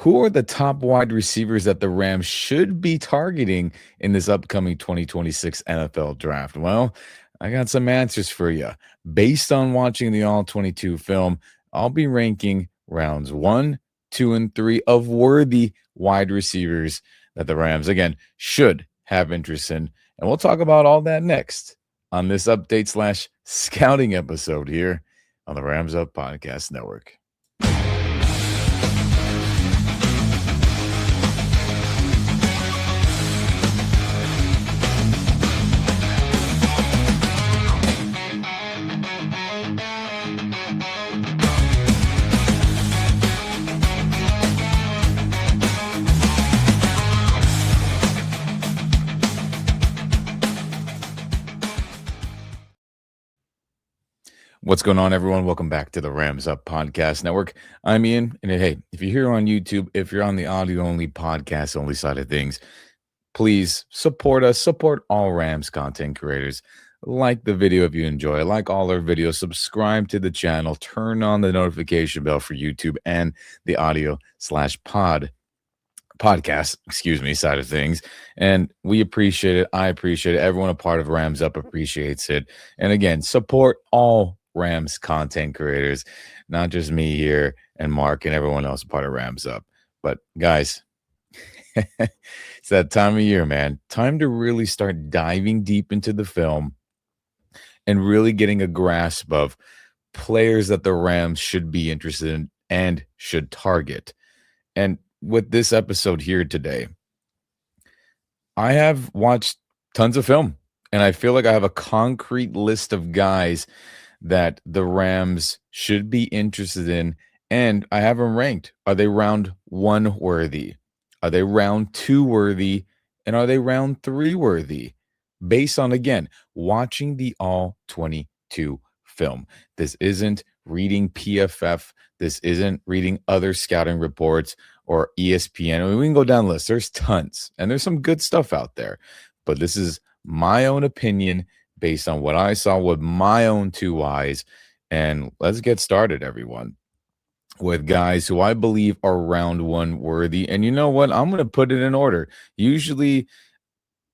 Who are the top wide receivers that the Rams should be targeting in this upcoming 2026 NFL draft? Well, I got some answers for you. Based on watching the All-22 film, I'll be ranking rounds 1, 2, and 3 of worthy wide receivers that the Rams, again, should have interest in. And we'll talk about all that next on this update/scouting episode here on the Rams Up Podcast Network. What's going on, everyone? Welcome back to the Rams Up Podcast Network. I'm Ian, and hey, if you're here on YouTube, if you're on the audio-only, podcast-only side of things, please support us, support all Rams content creators. Like the video if you enjoy it, like all our videos, subscribe to the channel, turn on the notification bell for YouTube and the audio/podcast side of things. And we appreciate it. I appreciate it. Everyone a part of Rams Up appreciates it. And again, support all Rams content creators, not just me here and Mark and everyone else a part of Rams Up. But guys, it's that time of year, man. Time to really start diving deep into the film and really getting a grasp of players that the Rams should be interested in and should target. And with this episode here today, I have watched tons of film, and I feel like I have a concrete list of guys that the Rams should be interested in, and I have them ranked. Are they round 1 worthy? Are they round 2 worthy? And are they round 3 worthy? Based on, again, watching the All-22 film. This isn't reading PFF. This isn't reading other scouting reports or ESPN. I mean, we can go down the list. There's tons, and there's some good stuff out there. But this is my own opinion based on what I saw with my own 2 eyes. And let's get started, everyone, with guys who I believe are round 1 worthy. And you know what? I'm going to put it in order. Usually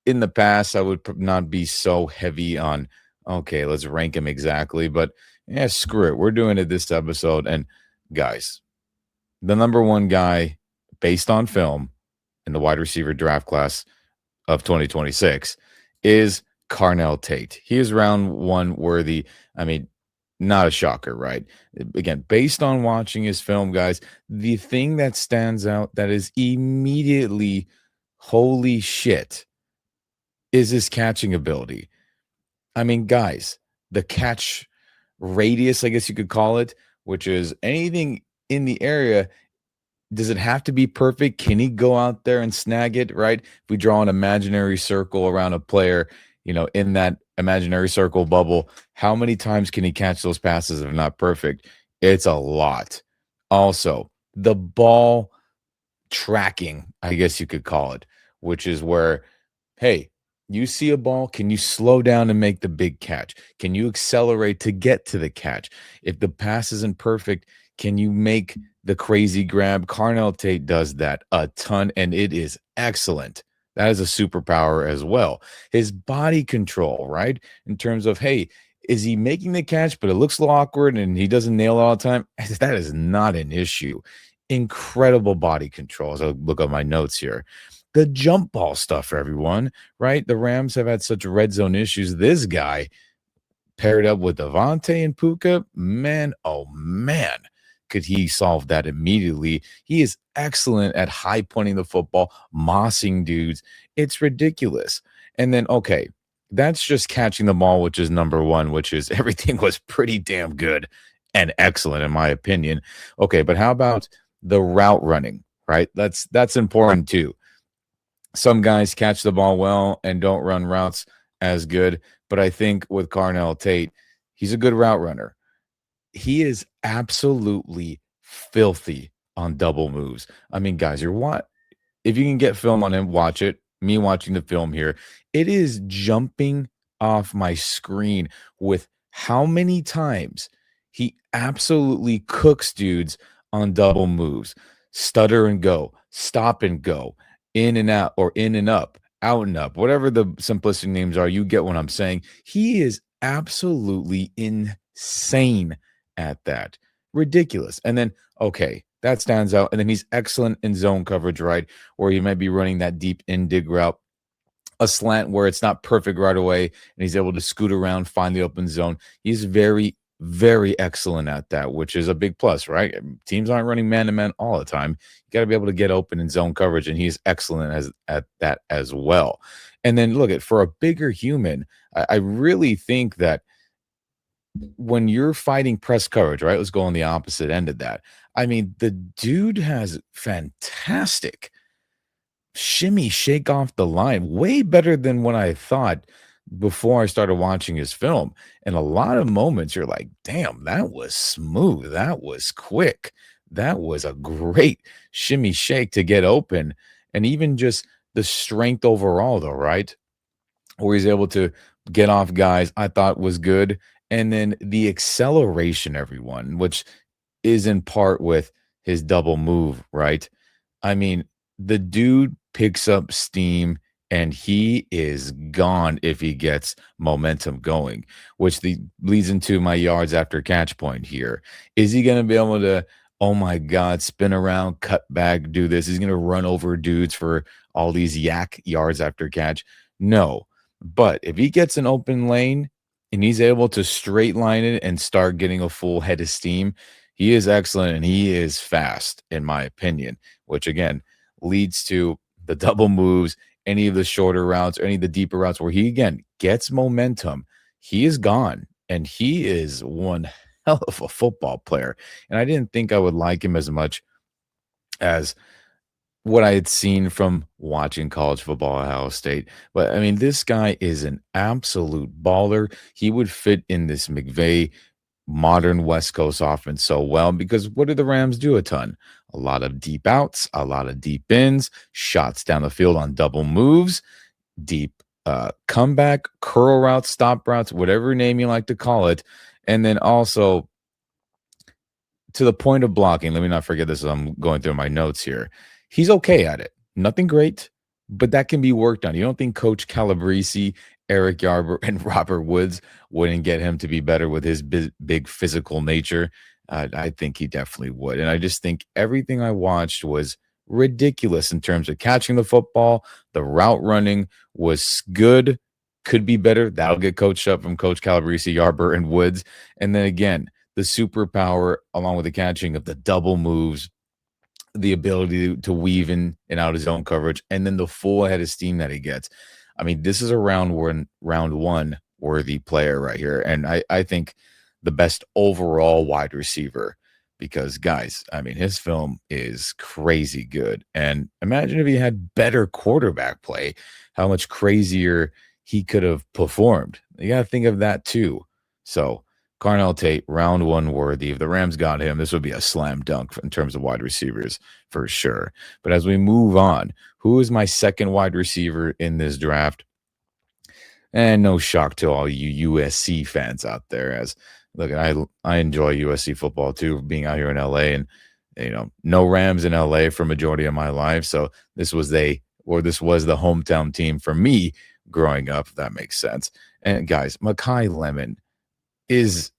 in the past, I would not be so heavy on, okay, let's rank him exactly. But yeah, screw it. We're doing it this episode. And guys, the number 1 guy based on film in the wide receiver draft class of 2026 is Carnell Tate. He is round 1 worthy. I mean, not a shocker, right? Again, based on watching his film, guys, the thing that stands out that is immediately holy shit is his catching ability. I mean, guys, the catch radius, I guess you could call it, which is anything in the area. Does it have to be perfect? Can he go out there and snag it, right? If we draw an imaginary circle around a player, in that imaginary circle bubble, how many times can he catch those passes if not perfect? It's a lot. Also, the ball tracking, I guess you could call it, which is where, hey, you see a ball, can you slow down and make the big catch? Can you accelerate to get to the catch? If the pass isn't perfect, can you make the crazy grab? Carnell Tate does that a ton, and it is excellent. That is a superpower as well. His body control, right? In terms of, hey, is he making the catch, but it looks a little awkward and he doesn't nail it all the time? That is not an issue. Incredible body control. As I look at my notes here. The jump ball stuff for everyone, right? The Rams have had such red zone issues. This guy paired up with Devontae and Puka, man, oh man, could he solve that immediately? He is excellent at high pointing the football, mossing dudes. It's ridiculous. And then, okay, that's just catching the ball, which is number 1, which is everything was pretty damn good and excellent in my opinion. Okay, but how about the route running, right? That's important too. Some guys catch the ball well and don't run routes as good, but I think with Carnell Tate, he's a good route runner. He is absolutely filthy on double moves. I mean, guys, if you can get film on him, watch it. Me watching the film here, it is jumping off my screen with how many times he absolutely cooks dudes on double moves. stutter and go, stop and go, in and out, or in and up, out and up, whatever the simplistic names are, you get what I'm saying. He is absolutely insane at that. Ridiculous. And then, okay, that stands out. And then he's excellent in zone coverage, right? Where he might be running that deep in dig route, a slant where it's not perfect right away, and he's able to scoot around, find the open zone. He's very, very excellent at that, which is a big plus, right? Teams aren't running man to man all the time. You got to be able to get open in zone coverage, and he's excellent at that as well. And then look at for a bigger human, I really think that when you're fighting press coverage, right? Let's go on the opposite end of that. I mean, the dude has fantastic shimmy shake off the line, way better than what I thought before I started watching his film. And a lot of moments you're like, damn, that was smooth. That was quick. That was a great shimmy shake to get open. And even just the strength overall, though, right? Where he's able to get off guys, I thought was good. And then the acceleration, everyone, which is in part with his double move, right? I mean, the dude picks up steam and he is gone if he gets momentum going, which leads into my yards after catch point here. Is he going to be able to, oh my God, spin around, cut back, do this? He's going to run over dudes for all these yak yards after catch? No. But if he gets an open lane and he's able to straight line it and start getting a full head of steam, he is excellent and he is fast, in my opinion, which again leads to the double moves, any of the shorter routes, any of the deeper routes where he again gets momentum. He is gone and he is one hell of a football player. And I didn't think I would like him as much as what I had seen from watching college football at Ohio State. But I mean, this guy is an absolute baller. He would fit in this McVay modern West Coast offense so well because what do the Rams do a ton? A lot of deep outs, a lot of deep ins, shots down the field on double moves, deep comeback, curl routes, stop routes, whatever name you like to call it. And then also to the point of blocking, let me not forget this as I'm going through my notes here. He's okay at it. Nothing great, but that can be worked on. You don't think Coach Calabrese, Eric Yarber, and Robert Woods wouldn't get him to be better with his big physical nature? I think he definitely would. And I just think everything I watched was ridiculous in terms of catching the football. The route running was good, could be better. That'll get coached up from Coach Calabrese, Yarber, and Woods. And then again, the superpower along with the catching of the double moves, the ability to weave in and out his own coverage, and then the full head of steam that he gets. I mean, this is a round one worthy player right here. And I think the best overall wide receiver because, guys, I mean, his film is crazy good. And imagine if he had better quarterback play, how much crazier he could have performed. You got to think of that too. So, Carnell Tate, round one worthy. If the Rams got him, this would be a slam dunk in terms of wide receivers for sure. But as we move on, who is my second wide receiver in this draft? And no shock to all you USC fans out there. As look, I enjoy USC football too, being out here in LA, and no Rams in LA for majority of my life. So this was the hometown team for me growing up. If that makes sense. And guys, Mekhi Lemon is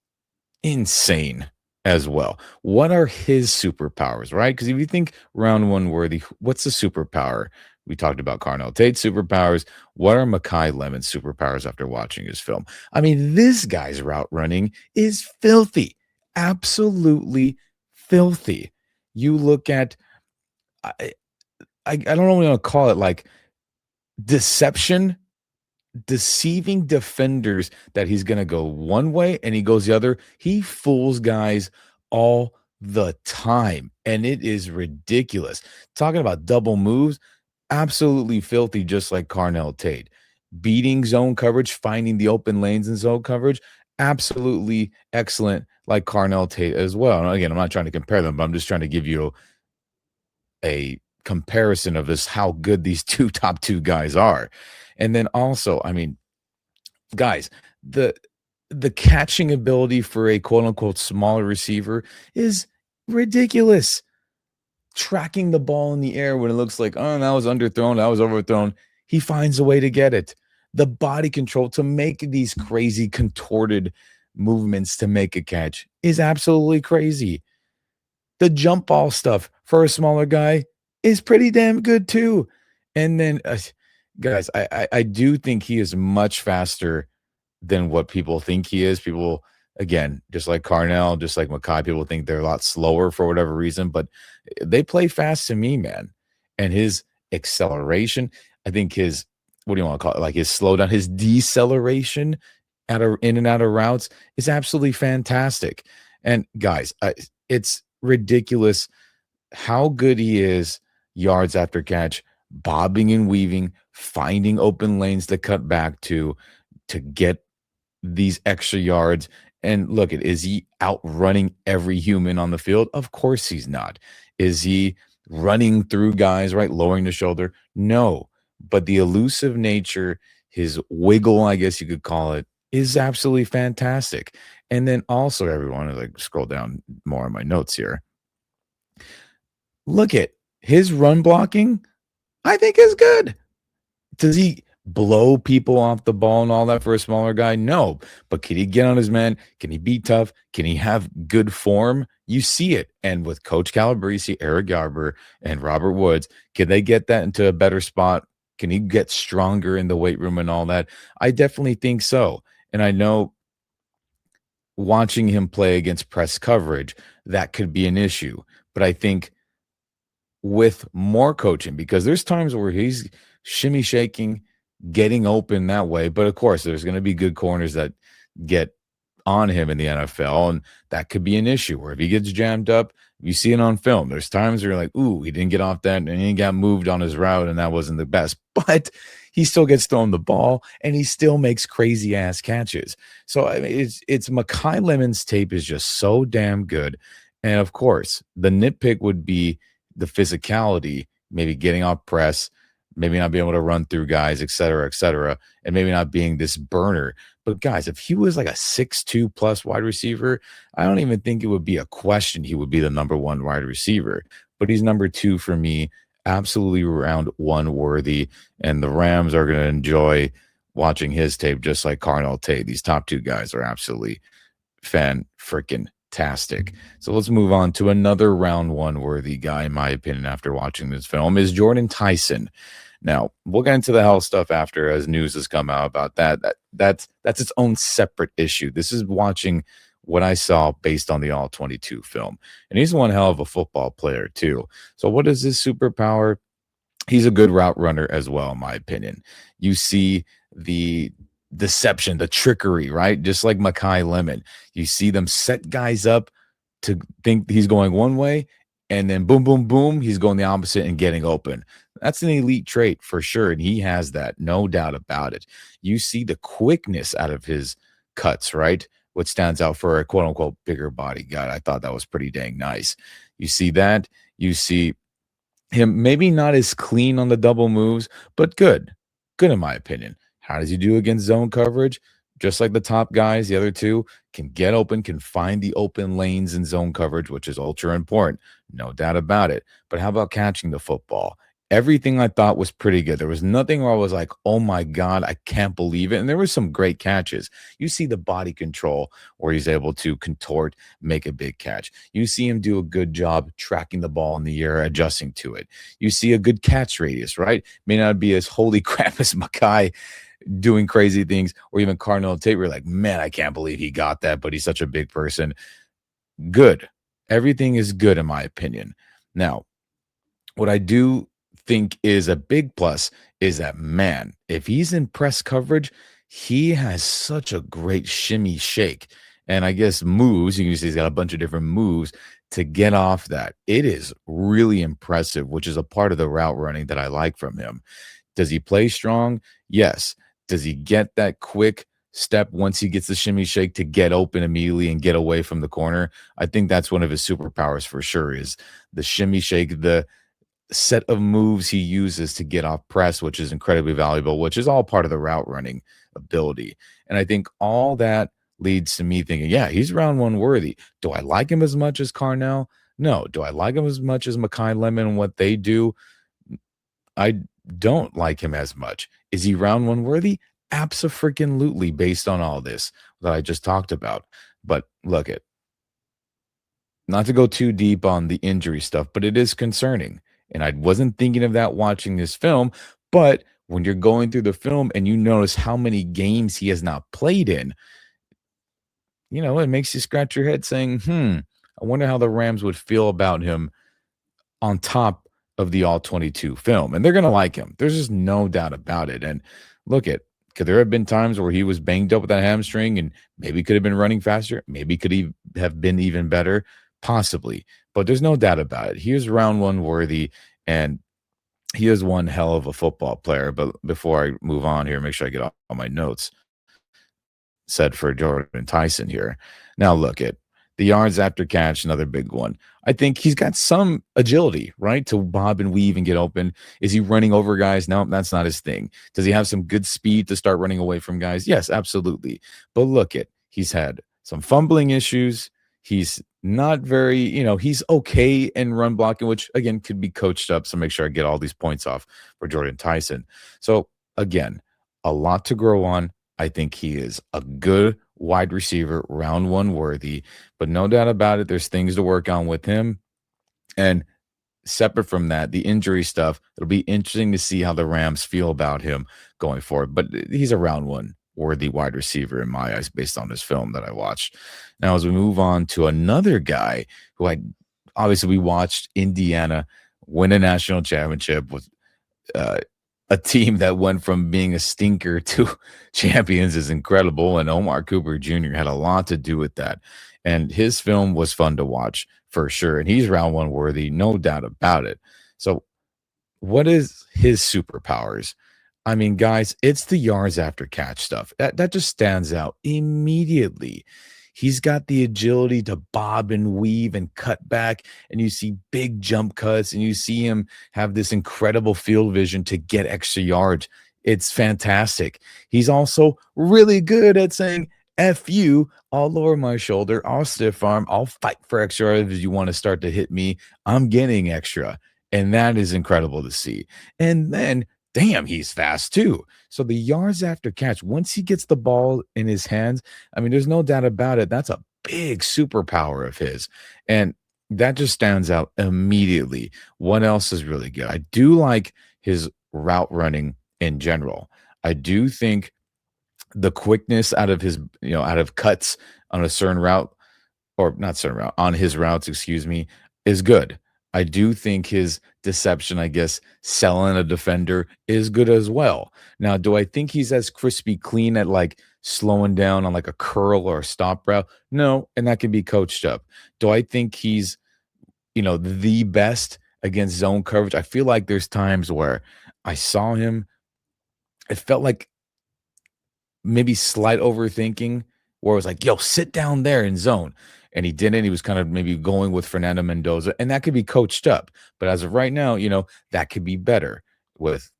insane as well. What are his superpowers, right? Because if you think round one worthy, what's the superpower? We talked about Carnell Tate's superpowers. What are Mekhi Lemon's superpowers after watching his film? I mean, this guy's route running is filthy. Absolutely filthy. You look at, I don't know what to call it, like deception, deceiving defenders that he's going to go one way and he goes the other. He fools guys all the time, and it is ridiculous. Talking about double moves, absolutely filthy, just like Carnell Tate. Beating zone coverage, finding the open lanes in zone coverage, absolutely excellent, like Carnell Tate as well. And again, I'm not trying to compare them, but I'm just trying to give you a comparison of this, how good these top two guys are. And then also, I mean, guys, the catching ability for a quote unquote smaller receiver is ridiculous. tracking the ball in the air when it looks like, oh, that was underthrown, that was overthrown. He finds a way to get it. The body control to make these crazy contorted movements to make a catch is absolutely crazy. The jump ball stuff for a smaller guy is pretty damn good too. And then, guys, I do think he is much faster than what people think he is. People, again, just like Carnell, just like Makai, people think they're a lot slower for whatever reason, but they play fast to me, man. And his acceleration, I think his, what do you want to call it? Like his slowdown, his deceleration in and out of routes is absolutely fantastic. And guys, it's ridiculous how good he is yards after catch, bobbing and weaving, finding open lanes to cut back to get these extra yards. And look, is he outrunning every human on the field? Of course he's not. Is he running through guys, right? Lowering the shoulder? No. But the elusive nature, his wiggle, I guess you could call it, is absolutely fantastic. And then also, everyone, as I scroll down more on my notes here, look at his run blocking, I think is good. Does he blow people off the ball and all that for a smaller guy? No. But can he get on his man? Can he be tough? Can he have good form? You see it. And with Coach Calabrese, Eric Garber, and Robert Woods, can they get that into a better spot? Can he get stronger in the weight room and all that? I definitely think so. And I know watching him play against press coverage, that could be an issue. But I think with more coaching, because there's times where he's shimmy shaking, getting open that way. But of course, there's going to be good corners that get on him in the NFL, and that could be an issue where if he gets jammed up, you see it on film. There's times where you're like, ooh, he didn't get off that and he got moved on his route, and that wasn't the best. But he still gets thrown the ball and he still makes crazy ass catches. So I mean, it's Makai Lemon's tape is just so damn good. And of course, the nitpick would be the physicality, maybe getting off press, maybe not being able to run through guys, et cetera, and maybe not being this burner. But guys, if he was like a 6'2 plus wide receiver, I don't even think it would be a question he would be the number one wide receiver. But he's number two for me, absolutely round one worthy. And the Rams are going to enjoy watching his tape just like Carnell Tate. These top two guys are absolutely fan-freaking-tastic. So let's move on to another round one worthy guy, in my opinion, after watching this film, is Jordan Tyson. Now, we'll get into the health stuff after, as news has come out about that. That's its own separate issue. This is watching what I saw based on the All-22 film. And he's one hell of a football player, too. So what is his superpower? He's a good route runner as well, in my opinion. You see the deception, the trickery, right? Just like Makai Lemon. You see them set guys up to think he's going one way, and then boom, boom, boom, he's going the opposite and getting open. That's an elite trait for sure, and he has that, no doubt about it. You see the quickness out of his cuts, right? What stands out for a quote-unquote bigger body guy. I thought that was pretty dang nice. You see that. You see him maybe not as clean on the double moves, but good in my opinion. How does he do against zone coverage? Just like the top guys, the other two can get open, can find the open lanes in zone coverage, which is ultra important, no doubt about it. But how about catching the football? Everything I thought was pretty good. There was nothing where I was like, oh my God, I can't believe it. And there were some great catches. You see the body control where he's able to contort, make a big catch. You see him do a good job tracking the ball in the air, adjusting to it. You see a good catch radius, right? May not be as holy crap as Makai doing crazy things, or even Carnell Tate. We're like, man, I can't believe he got that, but he's such a big person. Good. Everything is good in my opinion. Now, what I do think is a big plus is that, man, if he's in press coverage, he has such a great shimmy shake. And I guess moves, you can see he's got a bunch of different moves to get off that. It is really impressive, which is a part of the route running that I like from him. Does he play strong? Yes. Does he get that quick step once he gets the shimmy shake to get open immediately and get away from the corner? I think that's one of his superpowers for sure, is the shimmy shake, the set of moves he uses to get off press, which is incredibly valuable, which is all part of the route running ability. And I think all that leads to me thinking, yeah, he's round one worthy. Do I like him as much as Carnell? No. Do I like him as much as Makai Lemon and what they do? I don't like him as much. Is he round one worthy? Abso-freaking-lutely based on all this that I just talked about. But look it, not to go too deep on the injury stuff, but it is concerning. And I wasn't thinking of that watching this film, but when you're going through the film and you notice how many games he has not played in, it makes you scratch your head saying, I wonder how the Rams would feel about him on top of the All-22 film, and they're gonna like him. There's just no doubt about it, and look at could there have been times where he was banged up with that hamstring and maybe could have been running faster? Maybe could he have been even better? Possibly, but there's no doubt about it. He is round one worthy, and he is one hell of a football player. But before I move on here, make sure I get all my notes said for Jordan Tyson here. Now look at the yards after catch, another big one. I think he's got some agility, right, to bob and weave and get open. Is he running over guys? No, that's not his thing. Does he have some good speed to start running away from guys? Yes, absolutely. But look at he's had some fumbling issues. He's not very, he's okay in run blocking, which again could be coached up. So make sure I get all these points off for Jordan Tyson. So again, a lot to grow on. I think he is a good wide receiver, round one worthy, but no doubt about it, there's things to work on with him. And separate from that, the injury stuff, it'll be interesting to see how the Rams feel about him going forward. But he's a round one worthy wide receiver in my eyes based on this film that I watched. Now, as we move on to another guy who obviously we watched Indiana win a national championship with uh, a team that went from being a stinker to champions is incredible. And Omar Cooper Jr. had a lot to do with that. And his film was fun to watch for sure. And he's round one worthy, no doubt about it. So, what is his superpowers? I mean, guys, it's the yards after catch stuff. That just stands out immediately. He's got the agility to bob and weave and cut back, and you see big jump cuts, and you see him have this incredible field vision to get extra yards. It's fantastic. He's also really good at saying, F you, I'll lower my shoulder, I'll stiff arm, I'll fight for extra yards if you want to start to hit me. I'm getting extra. And that is incredible to see. And then damn, he's fast too. So the yards after catch, once he gets the ball in his hands, I mean, there's no doubt about it. That's a big superpower of his. And that just stands out immediately. What else is really good? I do like his route running in general. I do think the quickness out of his, out of cuts on a certain route, or not certain route, on his routes, excuse me, is good. I do think his deception, I guess, selling a defender is good as well. Now, do I think he's as crispy clean at like slowing down on like a curl or a stop route? No, and that can be coached up. Do I think he's, the best against zone coverage? I feel like there's times where I saw him, it felt like maybe slight overthinking where it was like, yo, sit down there in zone. And he didn't. He was kind of maybe going with Fernando Mendoza, and that could be coached up. But as of right now, that could be better with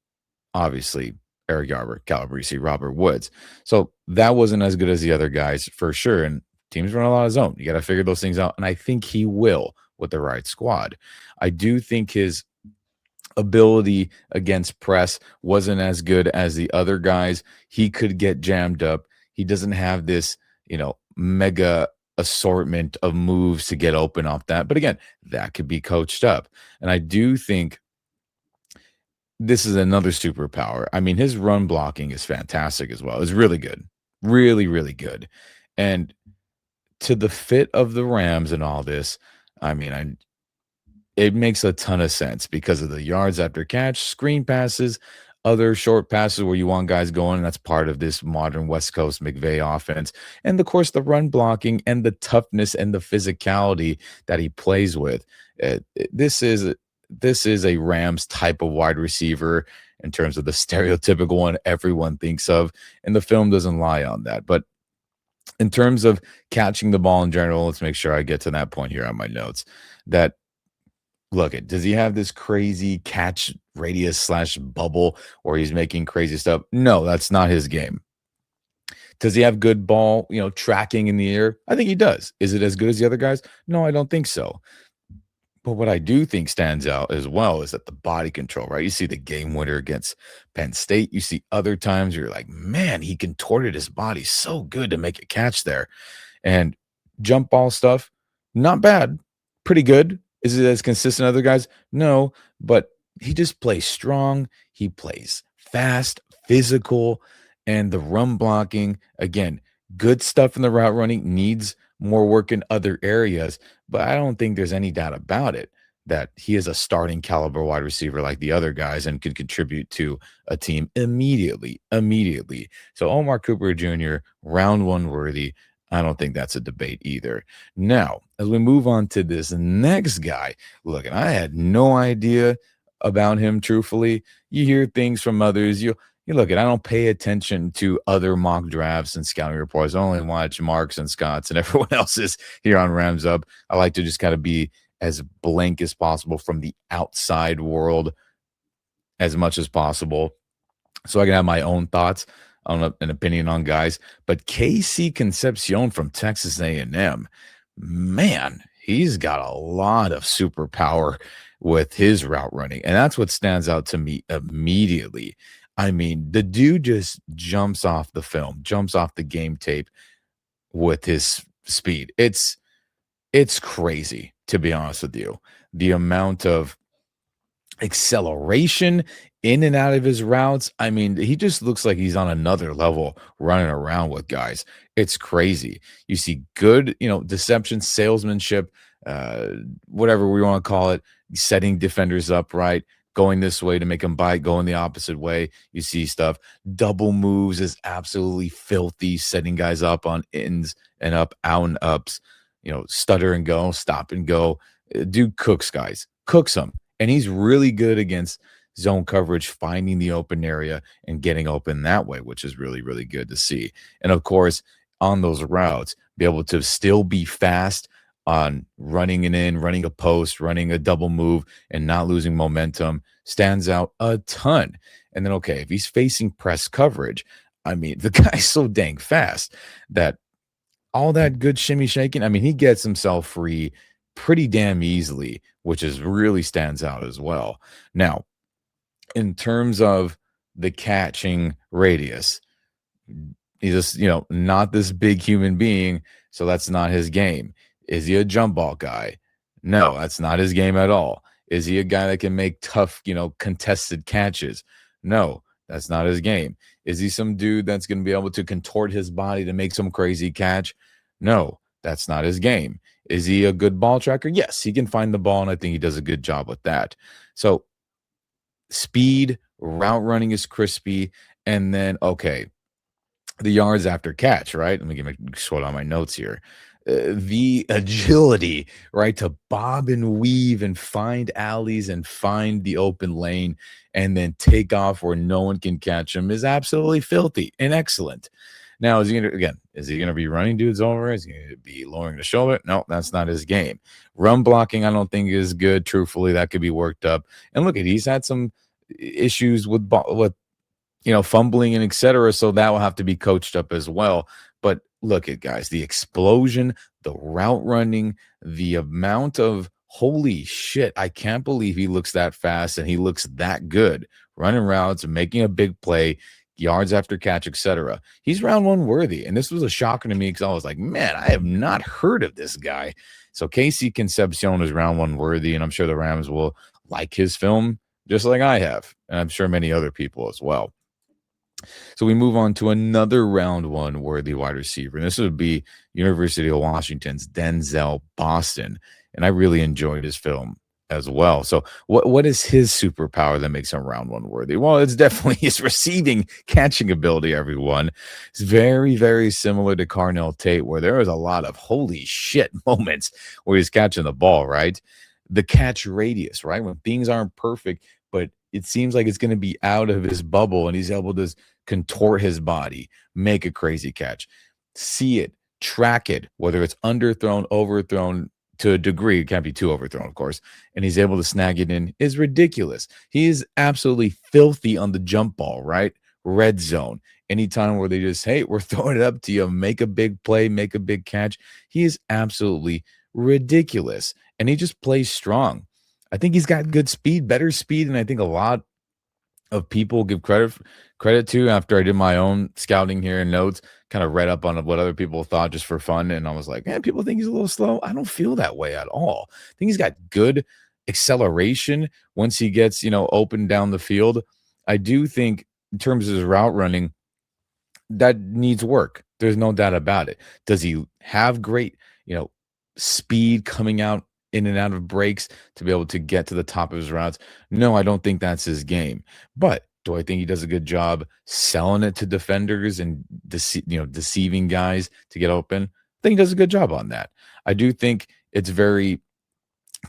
obviously Eric Yarber, Calabrese, Robert Woods. So that wasn't as good as the other guys for sure. And teams run a lot of zone. You got to figure those things out. And I think he will with the right squad. I do think his ability against press wasn't as good as the other guys. He could get jammed up. He doesn't have this, mega assortment of moves to get open off that. But again, that could be coached up. And I do think this is another superpower. I mean, his run blocking is fantastic as well. It's really good. Really, really good. And to the fit of the Rams and all this, I mean, it makes a ton of sense because of the yards after catch, screen passes, other short passes where you want guys going. And that's part of this modern West Coast McVay offense. And of course, the run blocking and the toughness and the physicality that he plays with. This is a Rams type of wide receiver in terms of the stereotypical one everyone thinks of. And the film doesn't lie on that. But in terms of catching the ball in general, let's make sure I get to that point here on my notes. That look, does he have this crazy catch radius / bubble where he's making crazy stuff? No, that's not his game. Does he have good ball, tracking in the air? I think he does. Is it as good as the other guys? No, I don't think so. But what I do think stands out as well is that the body control, right? You see the game winner against Penn State. You see other times you're like, man, he contorted his body so good to make a catch there. And jump ball stuff, not bad, pretty good. Is it as consistent as other guys? No, but he just plays strong. He plays fast, physical, and the run blocking, again, good stuff in the route running, needs more work in other areas. But I don't think there's any doubt about it that he is a starting caliber wide receiver like the other guys and could contribute to a team immediately. Immediately. So Omar Cooper Jr., round one worthy. I don't think that's a debate either. Now, as we move on to this next guy, look, and I had no idea about him, truthfully. You hear things from others. You look, and I don't pay attention to other mock drafts and scouting reports. I only watch Marks and Scott's and everyone else's here on Rams Up. I like to just kind of be as blank as possible from the outside world as much as possible so I can have my own thoughts on an opinion on guys. But KC Concepcion from Texas A&M, man, he's got a lot of superpower with his route running, and that's what stands out to me immediately. I mean, the dude just jumps off the film, jumps off the game tape with his speed. It's crazy, to be honest with you. The amount of acceleration in and out of his routes. I mean, he just looks like he's on another level running around with guys. It's crazy. You see good, deception, salesmanship, whatever we want to call it, setting defenders up right, going this way to make them bite, going the opposite way. You see stuff. Double moves is absolutely filthy, setting guys up on ins and up, out and ups, stutter and go, stop and go. Dude cooks guys, cooks them. And he's really good against zone coverage, finding the open area and getting open that way, which is really, really good to see. And of course, on those routes, be able to still be fast on running it in, running a post, running a double move, and not losing momentum stands out a ton. And then, okay, if he's facing press coverage, I mean, the guy's so dang fast that all that good shimmy shaking, I mean, he gets himself free pretty damn easily, which is really stands out as well. Now, in terms of the catching radius, he's just, not this big human being, so that's not his game. Is he a jump ball guy? No, that's not his game at all. Is he a guy that can make tough, contested catches? No, that's not his game. Is he some dude that's going to be able to contort his body to make some crazy catch? No, that's not his game. Is he a good ball tracker? Yes, he can find the ball, and I think he does a good job with that. So speed, route running is crispy, and then, okay, the yards after catch, right? Let me scroll down my notes here. The agility, right, to bob and weave and find alleys and find the open lane and then take off where no one can catch him is absolutely filthy and excellent. Now, is he going to be running dudes over? Is he going to be lowering the shoulder? No, that's not his game. Run blocking, I don't think is good. Truthfully, that could be worked up. And look, he's had some issues with fumbling and etc. So that will have to be coached up as well. But look at guys, the explosion, the route running, the amount of holy shit, I can't believe he looks that fast and he looks that good running routes and making a big play, yards after catch, etc. He's round one worthy. And this was a shocker to me because I was like, man, I have not heard of this guy. So KC Concepcion is round one worthy, and I'm sure the Rams will like his film just like I have, and I'm sure many other people as well. So we move on to another round one worthy wide receiver, and this would be University of Washington's Denzel Boston. And I really enjoyed his film as well. So what is his superpower that makes him round one worthy? Well, it's definitely his receiving catching ability, everyone. It's very, very similar to Carnell Tate, where there was a lot of holy shit moments where he's catching the ball, right? The catch radius, right? When things aren't perfect, but it seems like it's going to be out of his bubble and he's able to contort his body, make a crazy catch, see it, track it, whether it's underthrown, overthrown, to a degree. It can't be too overthrown, of course, and he's able to snag it in is ridiculous. He is absolutely filthy on the jump ball, right? Red zone. Anytime where they just, hey, we're throwing it up to you, make a big play, make a big catch. He is absolutely ridiculous. And he just plays strong. I think he's got good speed, better speed, and I think a lot of people give credit to. After I did my own scouting here and notes, kind of read up on what other people thought just for fun, and I was like, man, people think he's a little slow. I don't feel that way at all. I think he's got good acceleration once he gets open down the field. I do think in terms of his route running, that needs work. There's no doubt about it. Does he have great, speed coming out in and out of breaks to be able to get to the top of his routes? No, I don't think that's his game. But do I think he does a good job selling it to defenders and deceiving guys to get open? I think he does a good job on that. I do think it's very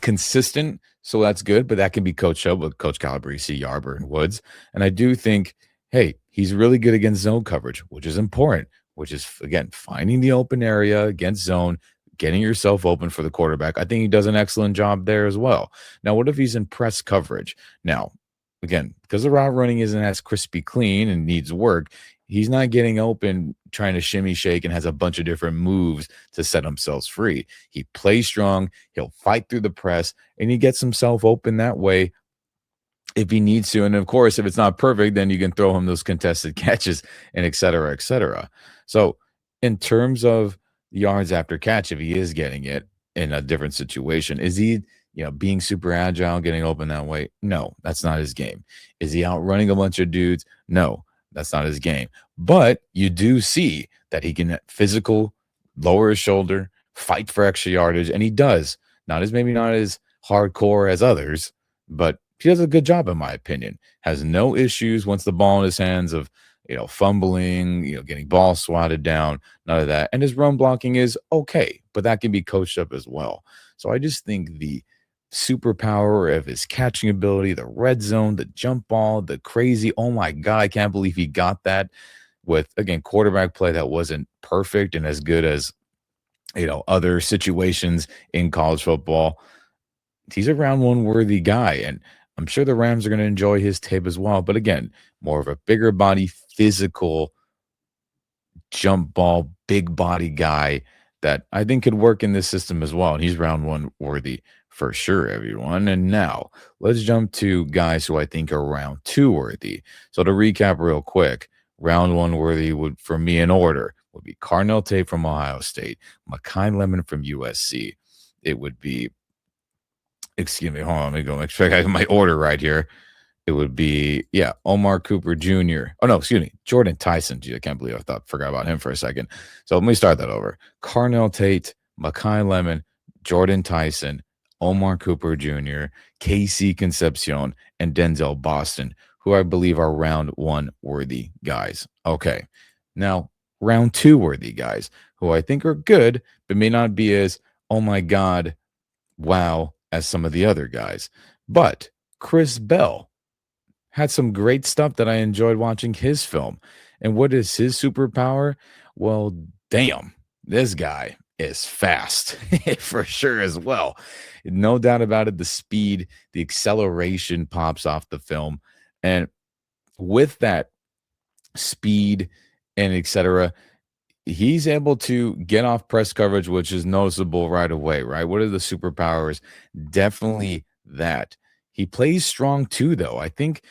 consistent, so that's good, but that can be coached up with Coach Calabrese, Yarber, and Woods. And I do think, hey, he's really good against zone coverage, which is important, which is, again, finding the open area against zone, getting yourself open for the quarterback. I think he does an excellent job there as well. Now, what if he's in press coverage? Now, again, because the route running isn't as crispy clean and needs work, he's not getting open trying to shimmy shake and has a bunch of different moves to set himself free. He plays strong, he'll fight through the press, and he gets himself open that way if he needs to. And of course, if it's not perfect, then you can throw him those contested catches and et cetera, et cetera. So in terms of yards after catch, if he is getting it in a different situation, is he being super agile, getting open that way? No, that's not his game. Is he outrunning a bunch of dudes? No, that's not his game. But you do see that he can physical, lower his shoulder, fight for extra yardage, and he does. Maybe not as hardcore as others, but he does a good job, in my opinion. Has no issues once the ball in his hands of fumbling, getting ball swatted down, none of that. And his run blocking is okay, but that can be coached up as well. So I just think the superpower of his catching ability, the red zone, the jump ball, the crazy, oh my God, I can't believe he got that with, again, quarterback play that wasn't perfect and as good as, other situations in college football. He's a round one worthy guy, and I'm sure the Rams are going to enjoy his tape as well. But again, more of a bigger body, physical, jump ball, big body guy that I think could work in this system as well. And he's round one worthy for sure, everyone. And now let's jump to guys who I think are round two worthy. So to recap real quick, round one worthy would, for me in order, would be Carnell Tate from Ohio State, Mekhi Lemon from USC. It would be, excuse me, hold on, let me go make sure I have my order right here. It would be, Omar Cooper Jr. Oh, no, excuse me, Jordan Tyson. Gee, I can't believe forgot about him for a second. So let me start that over. Carnell Tate, Mekhi Lemon, Jordan Tyson, Omar Cooper Jr., Casey Concepcion, and Denzel Boston, who I believe are round one worthy guys. Okay, now round two worthy guys, who I think are good, but may not be as, oh my God, wow, as some of the other guys. But Chris Bell had some great stuff that I enjoyed watching his film. And what is his superpower? Well, damn, this guy is fast for sure as well. No doubt about it. The speed, the acceleration pops off the film. And with that speed and etc., he's able to get off press coverage, which is noticeable right away, right? What are the superpowers? Definitely that. He plays strong too, though. I think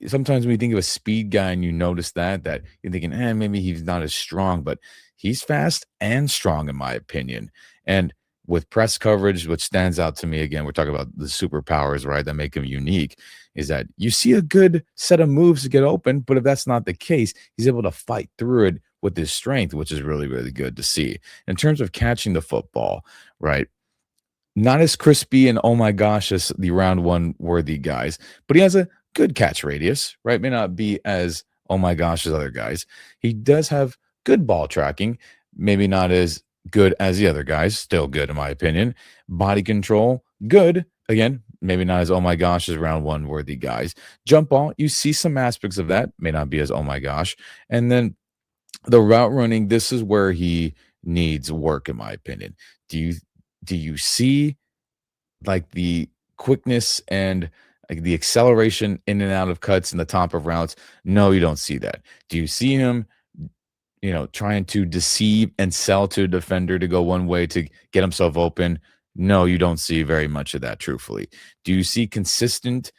sometimes when you think of a speed guy and you notice that you're thinking, maybe he's not as strong, but he's fast and strong, in my opinion. And with press coverage, what stands out to me, again, we're talking about the superpowers, right, that make him unique, is that you see a good set of moves to get open, but if that's not the case, he's able to fight through it with his strength, which is really, really good to see. In terms of catching the football, right, not as crispy and oh my gosh as the round one worthy guys, but he has a good catch radius, right? May not be as oh my gosh as other guys. He does have good ball tracking, maybe not as good as the other guys, still good in my opinion. Body control, good. Again, maybe not as oh my gosh as round one worthy guys. Jump ball, you see some aspects of that, may not be as oh my gosh. And then the route running, this is where he needs work, in my opinion. Do you see like the quickness and like the acceleration in and out of cuts in the top of routes? No, you don't see that. Do you see him trying to deceive and sell to a defender to go one way to get himself open? No, you don't see very much of that, truthfully. Do you see consistent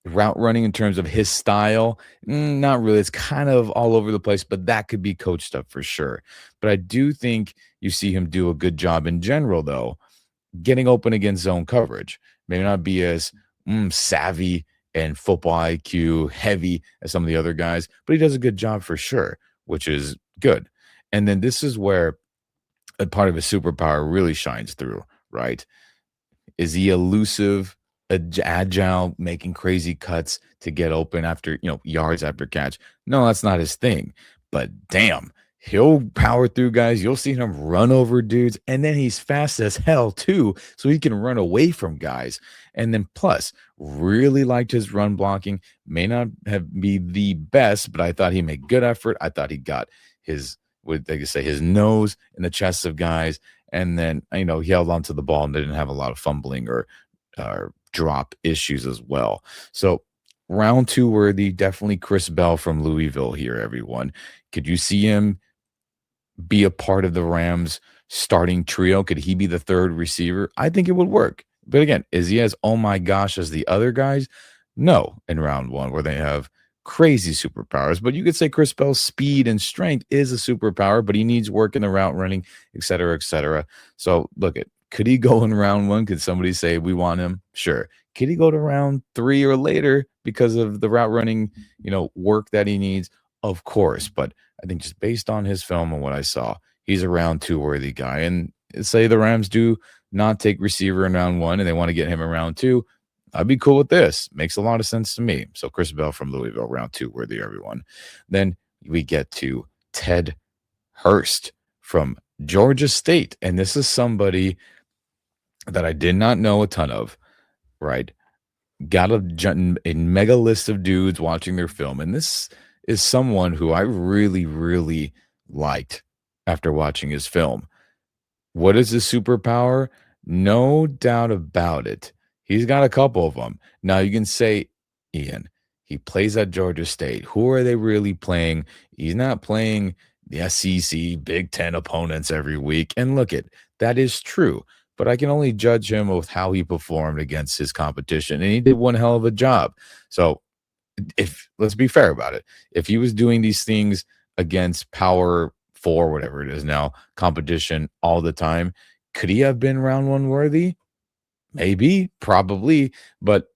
route running in terms of his style? Not really. It's kind of all over the place, but that could be coached up for sure. But I do think you see him do a good job in general, though, getting open against zone coverage. Maybe not be as savvy and football IQ heavy as some of the other guys, but he does a good job for sure, which is good. And then this is where a part of his superpower really shines through, right? Is he elusive, agile, making crazy cuts to get open after, yards after catch? No, that's not his thing. But damn, he'll power through guys. You'll see him run over dudes. And then he's fast as hell, too. So he can run away from guys. And then plus, really liked his run blocking. May not have be the best, but I thought he made good effort. I thought he got his, what they could say, his nose in the chests of guys. And then, he held onto the ball and didn't have a lot of fumbling or drop issues as well. So round two worthy, definitely Chris Bell from Louisville here, everyone. Could you see him be a part of the Rams starting trio? Could he be the third receiver? I think it would work. But again, is he as oh my gosh as the other guys? No, in round one, where they have crazy superpowers. But you could say Chris Bell's speed and strength is a superpower, but he needs work in the route running, et cetera, et cetera. So look at, could he go in round one? Could somebody say we want him? Sure. Could he go to round three or later because of the route running, work that he needs? Of course. But I think just based on his film and what I saw, he's a round two worthy guy. And say the Rams do not take receiver in round one and they want to get him in round two, I'd be cool with this. Makes a lot of sense to me. So Chris Bell from Louisville, round two worthy, everyone. Then we get to Ted Hurst from Georgia State. And this is somebody that I did not know a ton of, right? Got a mega list of dudes watching their film. And this is someone who I really, really liked after watching his film. What is his superpower? No doubt about it. He's got a couple of them. Now you can say, Ian, he plays at Georgia State. Who are they really playing? He's not playing the SEC Big Ten opponents every week. And look, that is true. But I can only judge him with how he performed against his competition. And he did one hell of a job. So let's be fair about it. If he was doing these things against Power 4, whatever it is now, competition all the time, could he have been round one worthy? Maybe, probably, but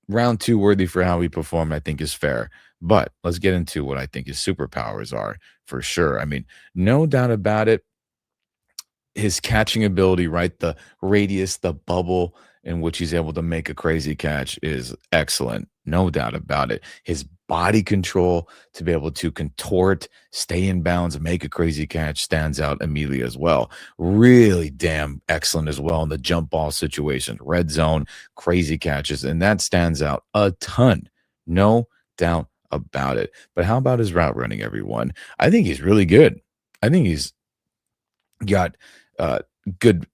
round two worthy for how he performed, I think is fair. But let's get into what I think his superpowers are for sure. I mean, no doubt about it. His catching ability, right? The radius, the bubble in which he's able to make a crazy catch is excellent. No doubt about it. His body control to be able to contort, stay in bounds, and make a crazy catch stands out immediately as well. Really damn excellent as well in the jump ball situation, red zone, crazy catches, and that stands out a ton. No doubt about it. But how about his route running, everyone? I think he's really good. I think he's got good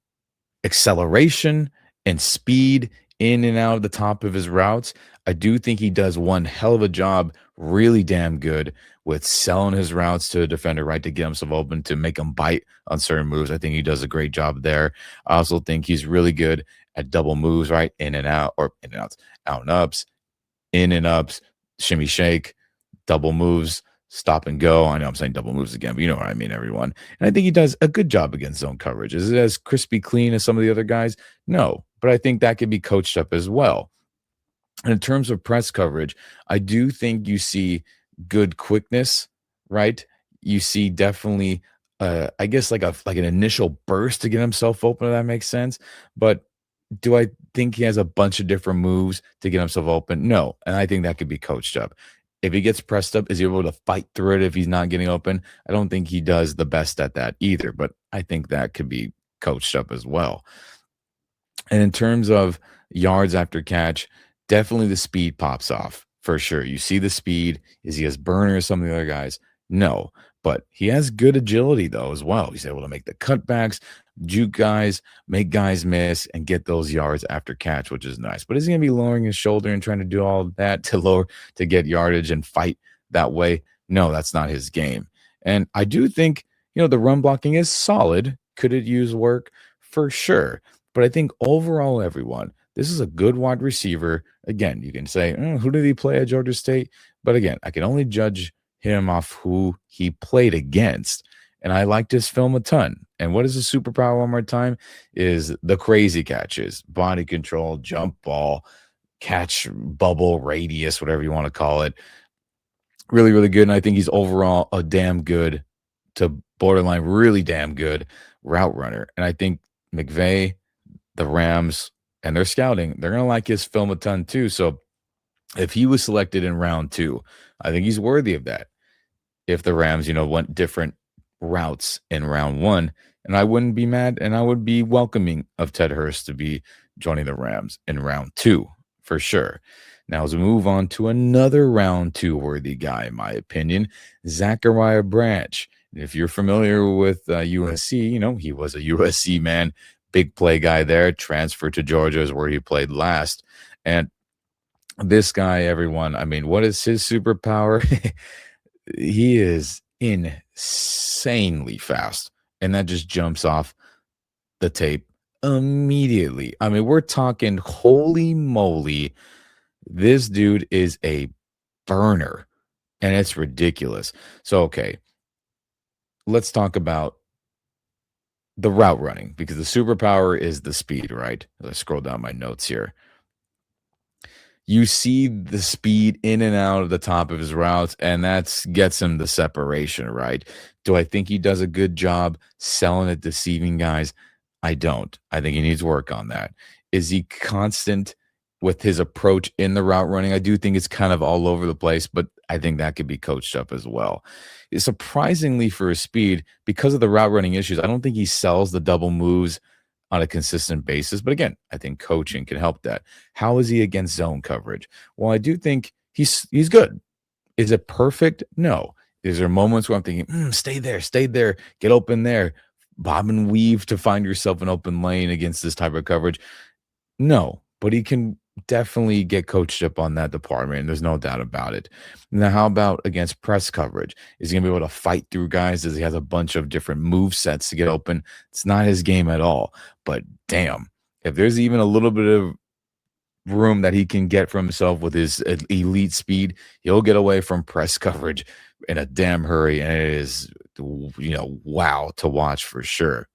acceleration and speed in and out of the top of his routes. I do think he does one hell of a job, really damn good with selling his routes to a defender, right, to get himself open, to make him bite on certain moves. I think he does a great job there. I also think he's really good at double moves, right, in and out, or in and outs, out and ups, in and ups, shimmy shake, double moves, stop and go. I know I'm saying double moves again, but you know what I mean, everyone. And I think he does a good job against zone coverage. Is it as crispy clean as some of the other guys? No, but I think that could be coached up as well. And in terms of press coverage, I do think you see good quickness, right? You see definitely, I guess like an initial burst to get himself open, if that makes sense. But do I think he has a bunch of different moves to get himself open? No, and I think that could be coached up. If he gets pressed up, is he able to fight through it if he's not getting open? I don't think he does the best at that either, but I think that could be coached up as well. And in terms of yards after catch, definitely the speed pops off for sure. You see the speed. Is he as burner as some of the other guys? No, but he has good agility though as well. He's able to make the cutbacks, juke guys, make guys miss, and get those yards after catch, which is nice. But is he going to be lowering his shoulder and trying to do all of that to get yardage and fight that way? No, that's not his game. And I do think, the run blocking is solid. Could it use work? For sure. But I think overall, everyone, this is a good wide receiver. Again, you can say, who did he play at Georgia State? But again, I can only judge him off who he played against. And I liked his film a ton. And what is a superpower one more time? Is the crazy catches, body control, jump ball, catch bubble, radius, whatever you want to call it. Really, really good. And I think he's overall a damn good to borderline really damn good route runner. And I think McVay, the Rams, and their scouting, they're going to like his film a ton too. So if he was selected in round 2, I think he's worthy of that. If the Rams, went different routes in round 1, and I wouldn't be mad, and I would be welcoming of Ted Hurst to be joining the Rams in round 2 for sure. Now, as we move on to another round 2 worthy guy, in my opinion, Zachariah Branch. If you're familiar with USC, he was a USC man, big play guy there, transferred to Georgia is where he played last. And this guy, everyone, I mean, what is his superpower? He is insanely fast, and that just jumps off the tape immediately. I mean, we're talking holy moly. This dude is a burner, and it's ridiculous. So, okay, let's talk about the route running because the superpower is the speed, right? Let's scroll down my notes here. You see the speed in and out of the top of his routes, and that gets him the separation, right? Do I think he does a good job selling it, deceiving guys? I don't. I think he needs work on that. Is he constant with his approach in the route running? I do think it's kind of all over the place, but I think that could be coached up as well. Surprisingly for his speed, because of the route running issues, I don't think he sells the double moves on a consistent basis. But again, I think coaching can help that. How is he against zone coverage? Well, I do think he's good. Is it perfect? No. Is there moments where I'm thinking, stay there, get open there, bob and weave to find yourself an open lane against this type of coverage? No, but he can definitely get coached up on that department, and there's no doubt about it. Now, how about against press coverage? Is he going to be able to fight through guys? Does he have a bunch of different move sets to get open? It's not his game at all. But damn, if there's even a little bit of room that he can get for himself with his elite speed, he'll get away from press coverage in a damn hurry, and it is, wow to watch for sure.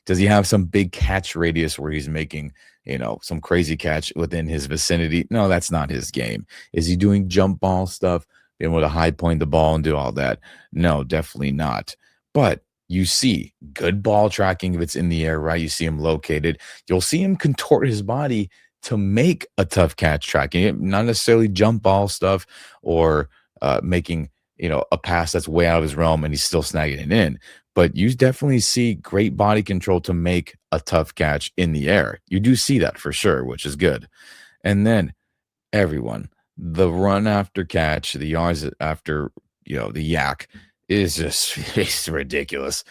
Does he have some big catch radius where he's making, some crazy catch within his vicinity? No, that's not his game. Is he doing jump ball stuff, being able to high point the ball and do all that? No, definitely not. But you see good ball tracking if it's in the air, right? You see him located. You'll see him contort his body to make a tough catch tracking it, not necessarily jump ball stuff or making, a pass that's way out of his realm and he's still snagging it in. But you definitely see great body control to make a tough catch in the air. You do see that for sure, which is good. And then everyone, the run after catch, the yards after, the yak is just it's ridiculous.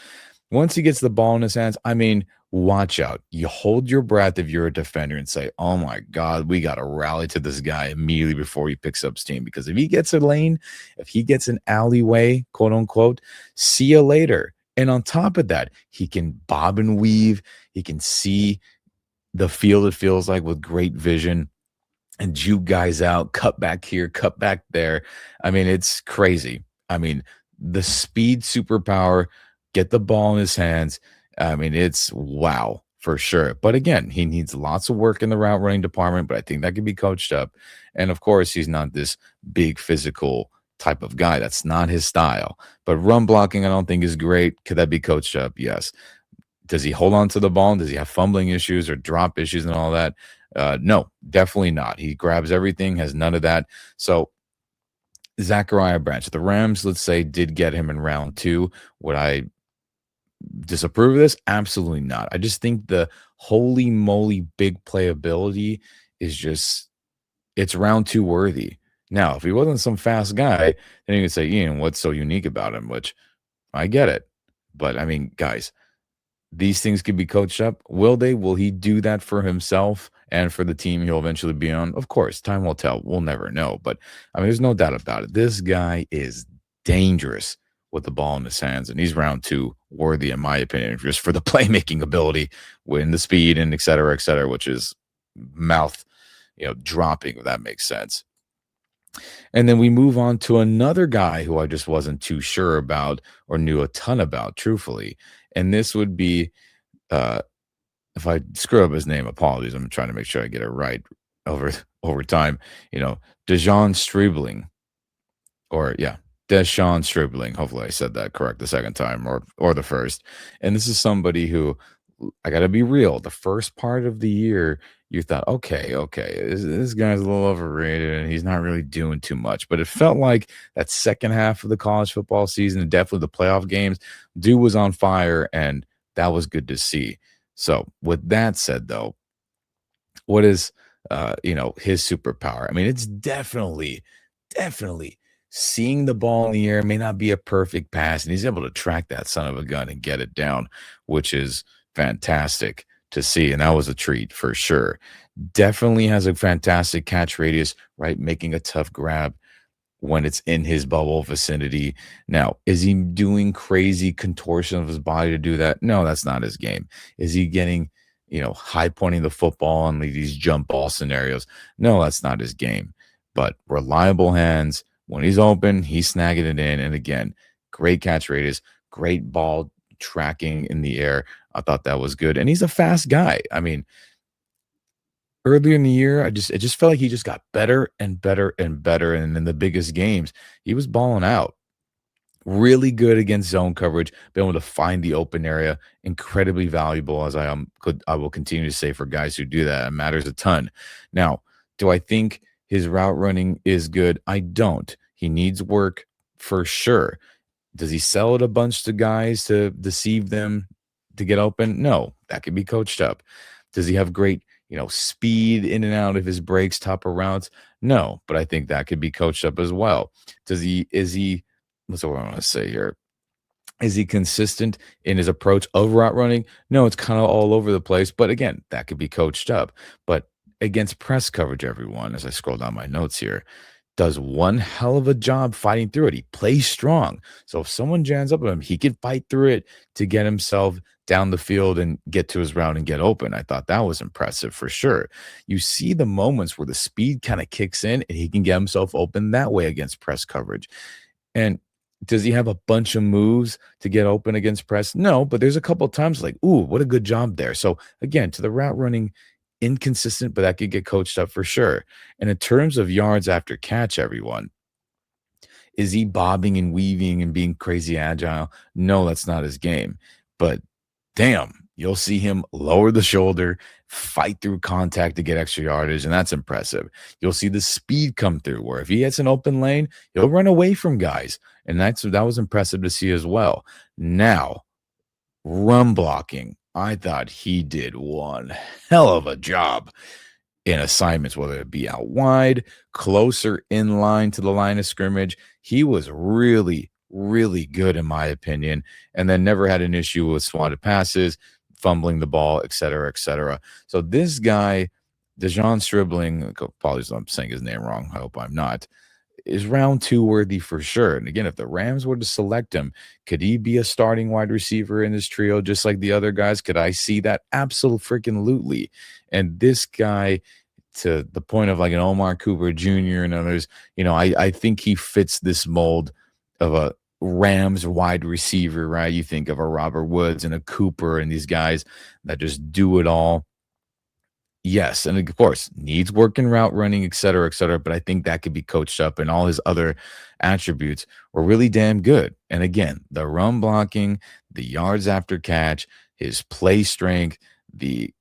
Once he gets the ball in his hands, I mean, watch out. You hold your breath if you're a defender and say, oh my God, we got to rally to this guy immediately before he picks up steam. Because if he gets a lane, if he gets an alleyway, quote unquote, see you later. And on top of that, he can bob and weave. He can see the field, it feels like, with great vision and juke guys out, cut back here, cut back there. I mean, it's crazy. I mean, the speed superpower, get the ball in his hands. I mean, it's wow for sure. But again, he needs lots of work in the route running department, but I think that can be coached up. And of course, he's not this big physical type of guy. That's not his style. But run blocking, I don't think is great. Could that be coached up? Yes. Does he hold on to the ball? Does he have fumbling issues or drop issues and all that? No, definitely not. He grabs everything, has none of that. So Zachariah Branch, the Rams, let's say, did get him in round 2. Would I disapprove of this? Absolutely not. I just think the holy moly big playability is just, it's round 2 worthy. Now, if he wasn't some fast guy, then you could say, Ian, what's so unique about him? Which I get it. But I mean, guys, these things could be coached up. Will they? Will he do that for himself and for the team he'll eventually be on? Of course, time will tell. We'll never know. But I mean, there's no doubt about it. This guy is dangerous with the ball in his hands, and he's round 2 worthy, in my opinion, just for the playmaking ability, when the speed and et cetera, which is mouth, dropping, if that makes sense. And then we move on to another guy who I just wasn't too sure about or knew a ton about, truthfully. And this would be, uh, if I screw up his name, apologies. I'm trying to make sure I get it right over time. Dejan Strebling, or yeah, Deshaun Stribling. Hopefully, I said that correct the second time, or the first. And this is somebody who, I got to be real. The first part of the year, you thought, okay, this guy's a little overrated, and he's not really doing too much. But it felt like that second half of the college football season, and definitely the playoff games, dude was on fire, and that was good to see. So, with that said, though, what is his superpower? I mean, it's definitely seeing the ball in the air. May not be a perfect pass, and he's able to track that son of a gun and get it down, which is fantastic to see. And that was a treat for sure. Definitely has a fantastic catch radius, right? Making a tough grab when it's in his bubble vicinity. Now, is he doing crazy contortion of his body to do that? No, that's not his game. Is he getting, high pointing the football on these jump ball scenarios? No, that's not his game. But reliable hands, when he's open, he's snagging it in. And again, great catch radius, great ball tracking in the air. I thought that was good. And he's a fast guy. I mean, earlier in the year, it just felt like he just got better and better and better. And in the biggest games, he was balling out. Really good against zone coverage, being able to find the open area, incredibly valuable, as I will continue to say, for guys who do that. It matters a ton. Now, do I think his route running is good? I don't. He needs work for sure. Does he sell it a bunch to guys to deceive them to get open? No, that could be coached up. Does he have great, speed in and out of his breaks, top of routes? No, but I think that could be coached up as well. Is he, what's what I want to say here? Is he consistent in his approach of route running? No, it's kind of all over the place. But again, that could be coached up. But against press coverage, everyone, as I scroll down my notes here, does one hell of a job fighting through it. He plays strong. So if someone jams up at him, he can fight through it to get himself down the field and get to his route and get open. I thought that was impressive for sure. You see the moments where the speed kind of kicks in and he can get himself open that way against press coverage. And does he have a bunch of moves to get open against press? No, but there's a couple of times like, ooh, what a good job there. So again, to the route running, inconsistent, but that could get coached up for sure. And in terms of yards after catch, everyone, is he bobbing and weaving and being crazy agile? No, that's not his game. But damn, you'll see him lower the shoulder, fight through contact to get extra yardage, and that's impressive. You'll see the speed come through, where if he hits an open lane, he'll run away from guys, and that was impressive to see as well. Now, run blocking, I thought he did one hell of a job in assignments, whether it be out wide, closer in line to the line of scrimmage. He was really, really good, in my opinion, and then never had an issue with swatted passes, fumbling the ball, et cetera, et cetera. So this guy, Dejan Stribling, apologies if I'm saying his name wrong, I hope I'm not, is round 2 worthy for sure. And again, if the Rams were to select him, could he be a starting wide receiver in this trio just like the other guys? Could I see that? Absolutely. And this guy, to the point of like an Omar Cooper Jr. and others, I think he fits this mold of a Rams wide receiver, right? You think of a Robert Woods and a Cooper and these guys that just do it all. Yes, and of course, needs work in route running, et cetera, but I think that could be coached up, and all his other attributes were really damn good. And again, the run blocking, the yards after catch, his play strength, the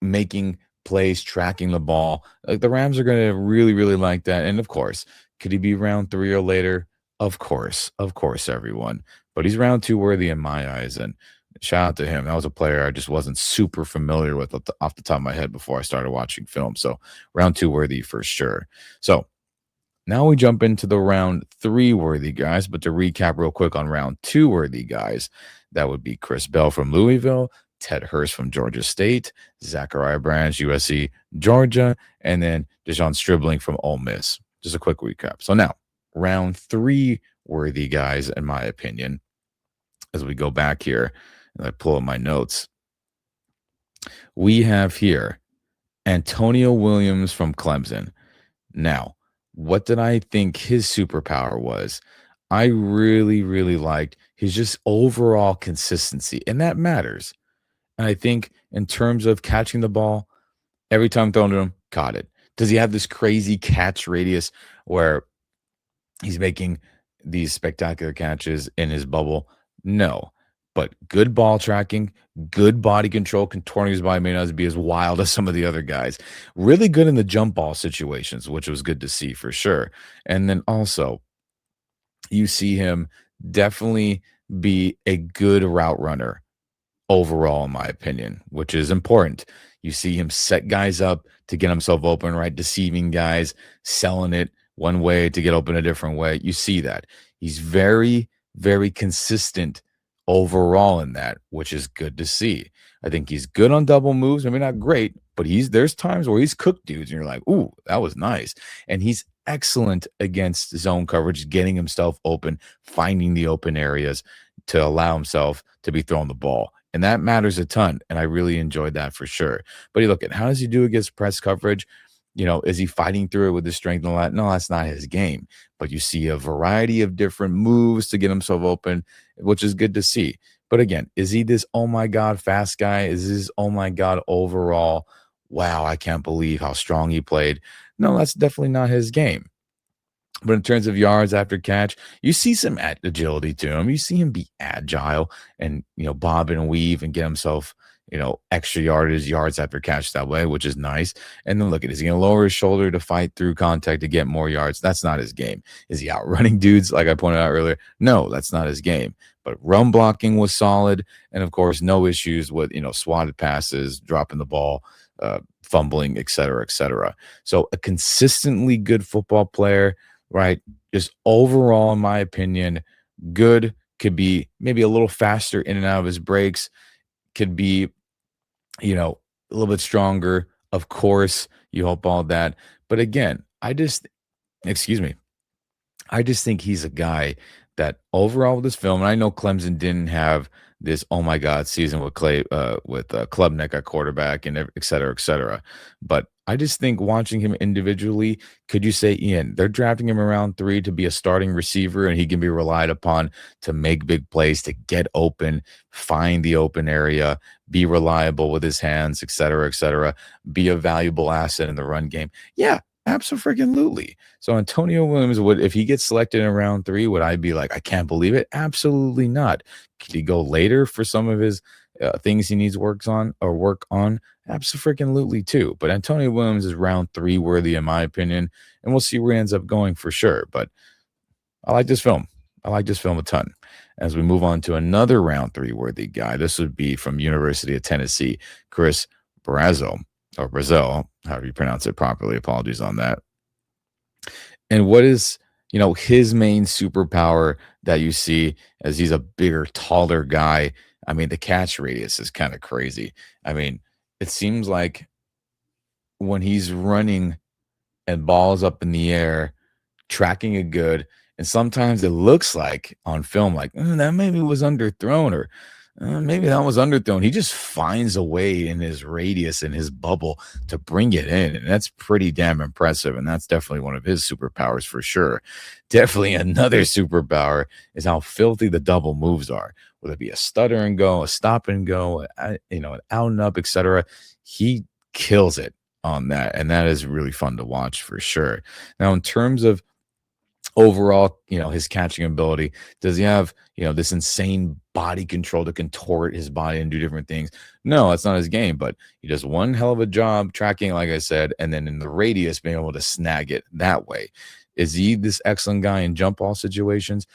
making plays, tracking the ball. The Rams are going to really, really like that. And of course, could he be round 3 or later? Of course, everyone. But he's round 2 worthy in my eyes, and shout out to him. That was a player I just wasn't super familiar with off the top of my head before I started watching film. So round 2 worthy for sure. So now we jump into the round 3 worthy guys. But to recap real quick on round 2 worthy guys, that would be Chris Bell from Louisville, Ted Hurst from Georgia State, Zachariah Branch, USC, Georgia, and then Dejan Stribling from Ole Miss. Just a quick recap. So now, round 3 worthy guys, in my opinion. As we go back here and I pull up my notes, we have here Antonio Williams from Clemson. Now, what did I think his superpower was? I really, really liked his just overall consistency, and that matters. And I think in terms of catching the ball, every time thrown to him, caught it. Does he have this crazy catch radius where he's making these spectacular catches in his bubble? No. But good ball tracking, good body control, contorting his body may not be as wild as some of the other guys. Really good in the jump ball situations, which was good to see for sure. And then also, you see him definitely be a good route runner overall, in my opinion, which is important. You see him set guys up to get himself open, right? Deceiving guys, selling it one way to get open a different way. You see that. He's very, very consistent overall in that, which is good to see. I think he's good on double moves. Maybe not great, but there's times where he's cooked dudes and you're like, ooh, that was nice. And he's excellent against zone coverage, getting himself open, finding the open areas to allow himself to be throwing the ball. And that matters a ton. And I really enjoyed that for sure. But you look at how does he do against press coverage? Is he fighting through it with his strength and all that? No, that's not his game. But you see a variety of different moves to get himself open, which is good to see. But again, is he this, oh my God, fast guy? Is this, oh my God, overall, wow, I can't believe how strong he played? No, that's definitely not his game. But in terms of yards after catch, you see some agility to him. You see him be agile and, bob and weave and get himself, extra yards after catch that way, which is nice. And then look at, is he going to lower his shoulder to fight through contact to get more yards? That's not his game. Is he outrunning dudes like I pointed out earlier? No, that's not his game. But run blocking was solid. And of course, no issues with, swatted passes, dropping the ball, fumbling, et cetera, et cetera. So a consistently good football player, right? Just overall, in my opinion, good. Could be maybe a little faster in and out of his breaks. Could be, a little bit stronger. Of course, you hope all that. But again, excuse me, I just think he's a guy that overall with this film, and I know Clemson didn't have this oh my God season with Klubnik at quarterback and et cetera, et cetera. But I just think watching him individually, could you say, Ian, they're drafting him around 3 to be a starting receiver and he can be relied upon to make big plays, to get open, find the open area, be reliable with his hands, et cetera, be a valuable asset in the run game. Yeah, absolutely. So Antonio Williams if he gets selected in round 3, would I be like, I can't believe it? Absolutely not. Could he go later for some of his things he needs work on? Absolutely too. But Antonio Williams is round 3 worthy in my opinion, and we'll see where he ends up going for sure. But I like this film. I like this film a ton. As we move on to another round 3 worthy guy, this would be from University of Tennessee, Chris Brazil, however you pronounce it properly. Apologies on that. And what is, his main superpower that you see, as he's a bigger, taller guy? I mean, the catch radius is kind of crazy. I mean, it seems like when he's running and balls up in the air, tracking it good, and sometimes it looks like on film, like that maybe was underthrown, or maybe that was underthrown. He just finds a way in his radius and his bubble to bring it in. And that's pretty damn impressive. And that's definitely one of his superpowers for sure. Definitely another superpower is how filthy the double moves are, whether it be a stutter and go, a stop and go, an out and up, etc. He kills it on that. And that is really fun to watch for sure. Now, in terms of overall, his catching ability, does he have, this insane body control to contort his body and do different things? No, that's not his game, but he does one hell of a job tracking, like I said, and then in the radius, being able to snag it that way. Is he this excellent guy in jump ball situations?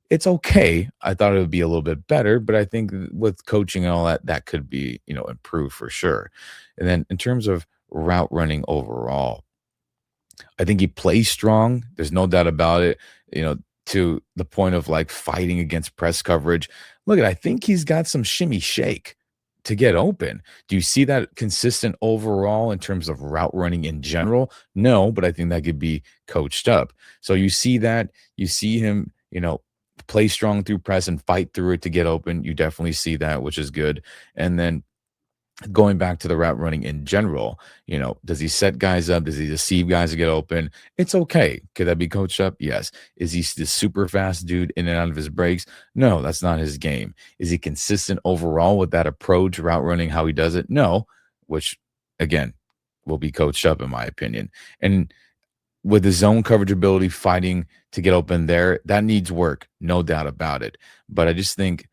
It's okay. I thought it would be a little bit better, but I think with coaching and all that could be, improved for sure. And then in terms of route running overall, I think he plays strong. There's no doubt about it, to the point of like fighting against press coverage. Look, I think he's got some shimmy shake to get open. Do you see that consistent overall in terms of route running in general? No, but I think that could be coached up. So you see that, you see him, play strong through press and fight through it to get open. You definitely see that, which is good. And then going back to the route running in general, does he set guys up? Does he deceive guys to get open? It's okay. Could that be coached up? Yes. Is he the super fast dude in and out of his breaks? No, that's not his game. Is he consistent overall with that approach, route running, how he does it? No, which again will be coached up in my opinion. And with his zone coverage ability, fighting to get open there, that needs work, no doubt about it. But I just think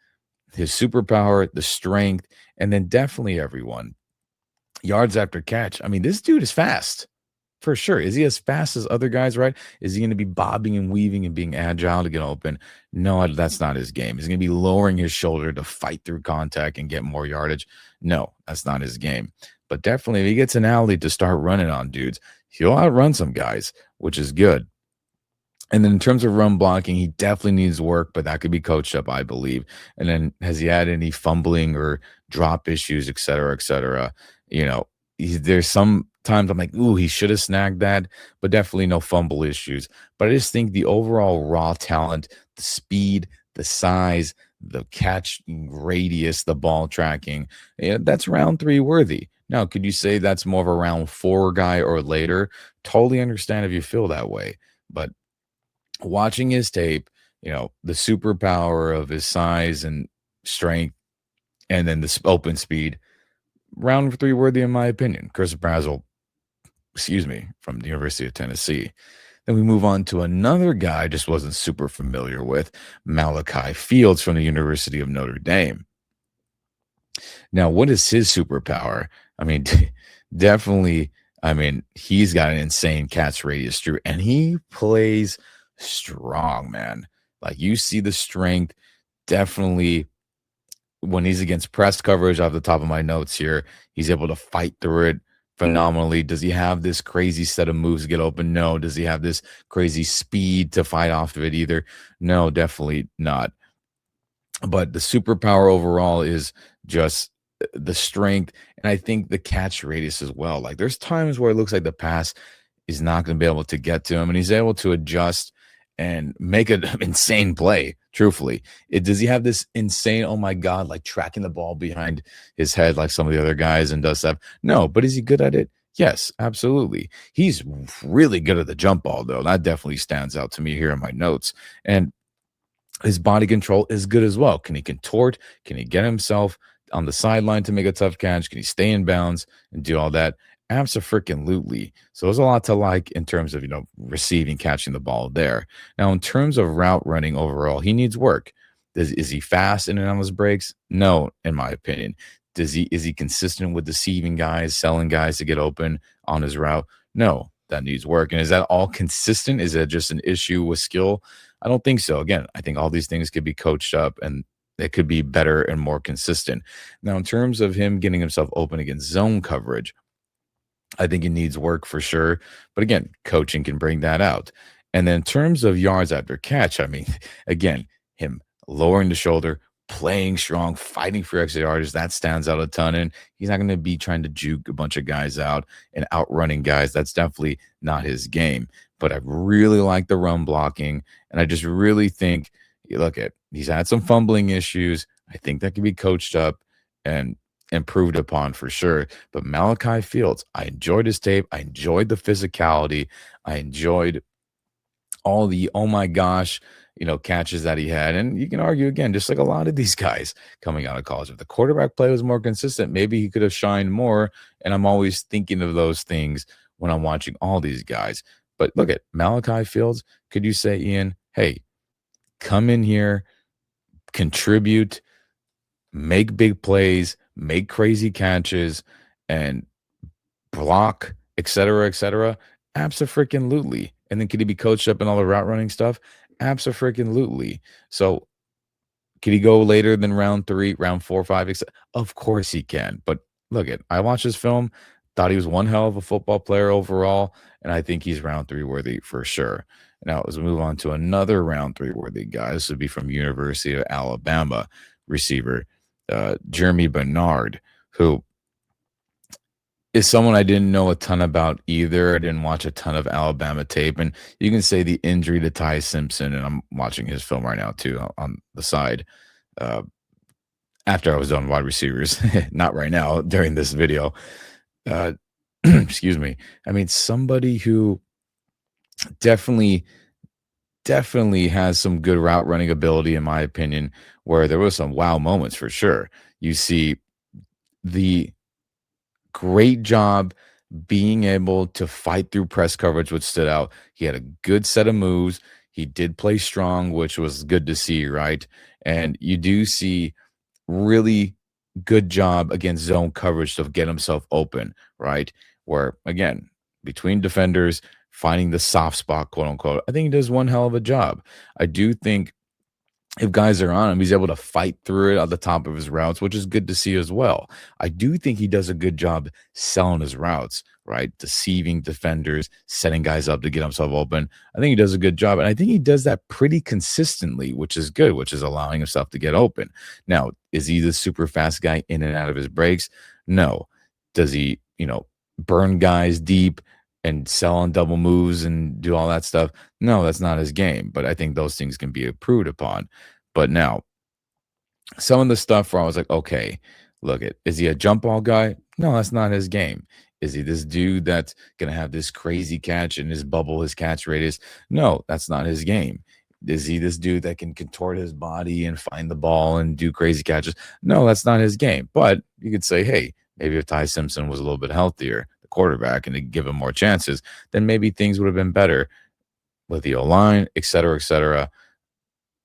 his superpower, the strength, and then definitely everyone yards after catch. I mean, this dude is fast for sure. Is he as fast as other guys, right? Is he going to be bobbing and weaving and being agile to get open? No, that's not his game. He's going to be lowering his shoulder to fight through contact and get more yardage. No, that's not his game. But definitely, if he gets an alley to start running on dudes, he'll outrun some guys, which is good. And then in terms of run blocking, he definitely needs work, but that could be coached up, I believe. And then has he had any fumbling or drop issues, et cetera, et cetera? There's some times I'm like, ooh, he should have snagged that, but definitely no fumble issues. But I just think the overall raw talent, the speed, the size, the catch radius, the ball tracking, that's round 3 worthy. Now, could you say that's more of a round 4 guy or later? Totally understand if you feel that way. But watching his tape, the superpower of his size and strength, and then the open speed, round 3 worthy in my opinion. Chris Brazzell, from the University of Tennessee. Then we move on to another guy I just wasn't super familiar with, Malachi Fields from the University of Notre Dame. Now, what is his superpower? I mean, definitely, he's got an insane catch radius, Drew, and he plays strong, man. Like, you see the strength, definitely when he's against press coverage. Off the top of my notes here, he's able to fight through it phenomenally. Does he have this crazy set of moves to get open? No. Does he have this crazy speed to fight off of it either? No, definitely not. But the superpower overall is just the strength, and I think the catch radius as well. Like, there's times where it looks like the pass is not going to be able to get to him, and he's able to adjust and make an insane play. Truthfully, does he have this insane, oh my God, like tracking the ball behind his head like some of the other guys and does stuff? No, but is he good at it? Yes, absolutely. He's really good at the jump ball, though. That definitely stands out to me here in my notes. And his body control is good as well. Can he contort? Can he get himself on the sideline to make a tough catch? Can he stay in bounds and do all that? Abso-freaking-lutely. So there's a lot to like in terms of, receiving, catching the ball there. Now, in terms of route running overall, he needs work. Is he fast in and out of his breaks? No, in my opinion. Is he consistent with deceiving guys, selling guys to get open on his route? No, that needs work. And is that all consistent? Is it just an issue with skill? I don't think so. Again, I think all these things could be coached up and it could be better and more consistent. Now, in terms of him getting himself open against zone coverage, I think he needs work for sure. But again, coaching can bring that out. And then in terms of yards after catch, again, him lowering the shoulder, playing strong, fighting for extra yardage, that stands out a ton. And he's not going to be trying to juke a bunch of guys out and outrunning guys. That's definitely not his game. But I really like the run blocking. And I just really think, he's had some fumbling issues. I think that can be coached up and improved upon for sure. But Malachi Fields, I enjoyed his tape. I enjoyed the physicality. I enjoyed all the, oh my gosh, catches that he had. And you can argue again, just like a lot of these guys coming out of college, if the quarterback play was more consistent, maybe he could have shined more. And I'm always thinking of those things when I'm watching all these guys. But look at Malachi Fields. Could you say, Ian, hey, come in here, contribute, make big plays, make crazy catches, and block, et cetera, et cetera? Abso-freaking-lutely. And then could he be coached up in all the route running stuff? Abso-freaking-lutely. So could he go later than round 3, round 4, 5, etc.? Of course he can. But I watched his film, thought he was one hell of a football player overall, and I think he's round 3 worthy for sure. Now, as we move on to another round 3 worthy guy, this would be from University of Alabama receiver, Jeremy Bernard, who is someone I didn't know a ton about either. I didn't watch a ton of Alabama tape, and you can say the injury to Ty Simpson, and I'm watching his film right now too on the side. Uh, after I was done wide receivers, not right now during this video. Uh, excuse me. I mean, somebody who definitely, definitely has some good route running ability, in my opinion, where there was some wow moments for sure. You see the great job being able to fight through press coverage, which stood out. He had a good set of moves. He did play strong, which was good to see, right? And you do see really good job against zone coverage to get himself open, right? Where again, between defenders, finding the soft spot, quote unquote, I think he does one hell of a job. I do think if guys are on him, he's able to fight through it at the top of his routes, which is good to see as well. I do think he does a good job selling his routes, right? Deceiving defenders, setting guys up to get himself open. I think he does a good job. And I think he does that pretty consistently, which is good, which is allowing himself to get open. Now, is he the super fast guy in and out of his breaks? No. Does he, burn guys deep and sell on double moves and do all that stuff? No, that's not his game. But I think those things can be improved upon. But now, some of the stuff where I was like, okay, look at, is he a jump ball guy? No, that's not his game. Is he this dude that's gonna have this crazy catch in his bubble, his catch radius? No, that's not his game. Is he this dude that can contort his body and find the ball and do crazy catches? No, that's not his game. But you could say, hey, maybe if Ty Simpson was a little bit healthier, the quarterback, and to give him more chances, then maybe things would have been better with the O line, et cetera, et cetera.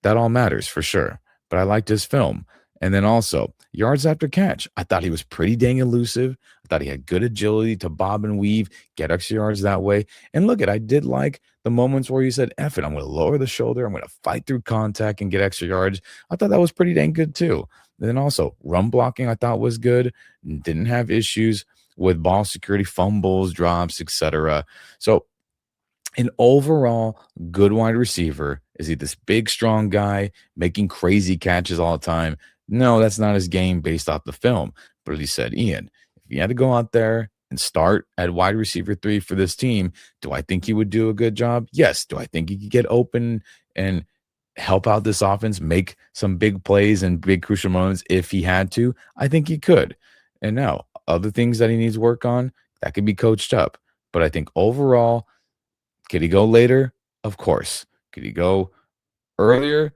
That all matters for sure. But I liked his film. And then also, yards after catch. I thought he was pretty dang elusive. I thought he had good agility to bob and weave, get extra yards that way. And look at, I did like the moments where he said, F it, I'm going to lower the shoulder. I'm going to fight through contact and get extra yards. I thought that was pretty dang good too. And then also, run blocking I thought was good. Didn't have issues with ball security, fumbles, drops, etc. So an overall good wide receiver. Is he this big, strong guy making crazy catches all the time? No, that's not his game based off the film. But he said, Ian, if he had to go out there and start at wide receiver 3 for this team, do I think he would do a good job? Yes. Do I think he could get open and help out this offense, make some big plays and big crucial moments if he had to? I think he could. And now, other things that he needs work on, that could be coached up. But I think overall, could he go later? Of course. Could he go earlier?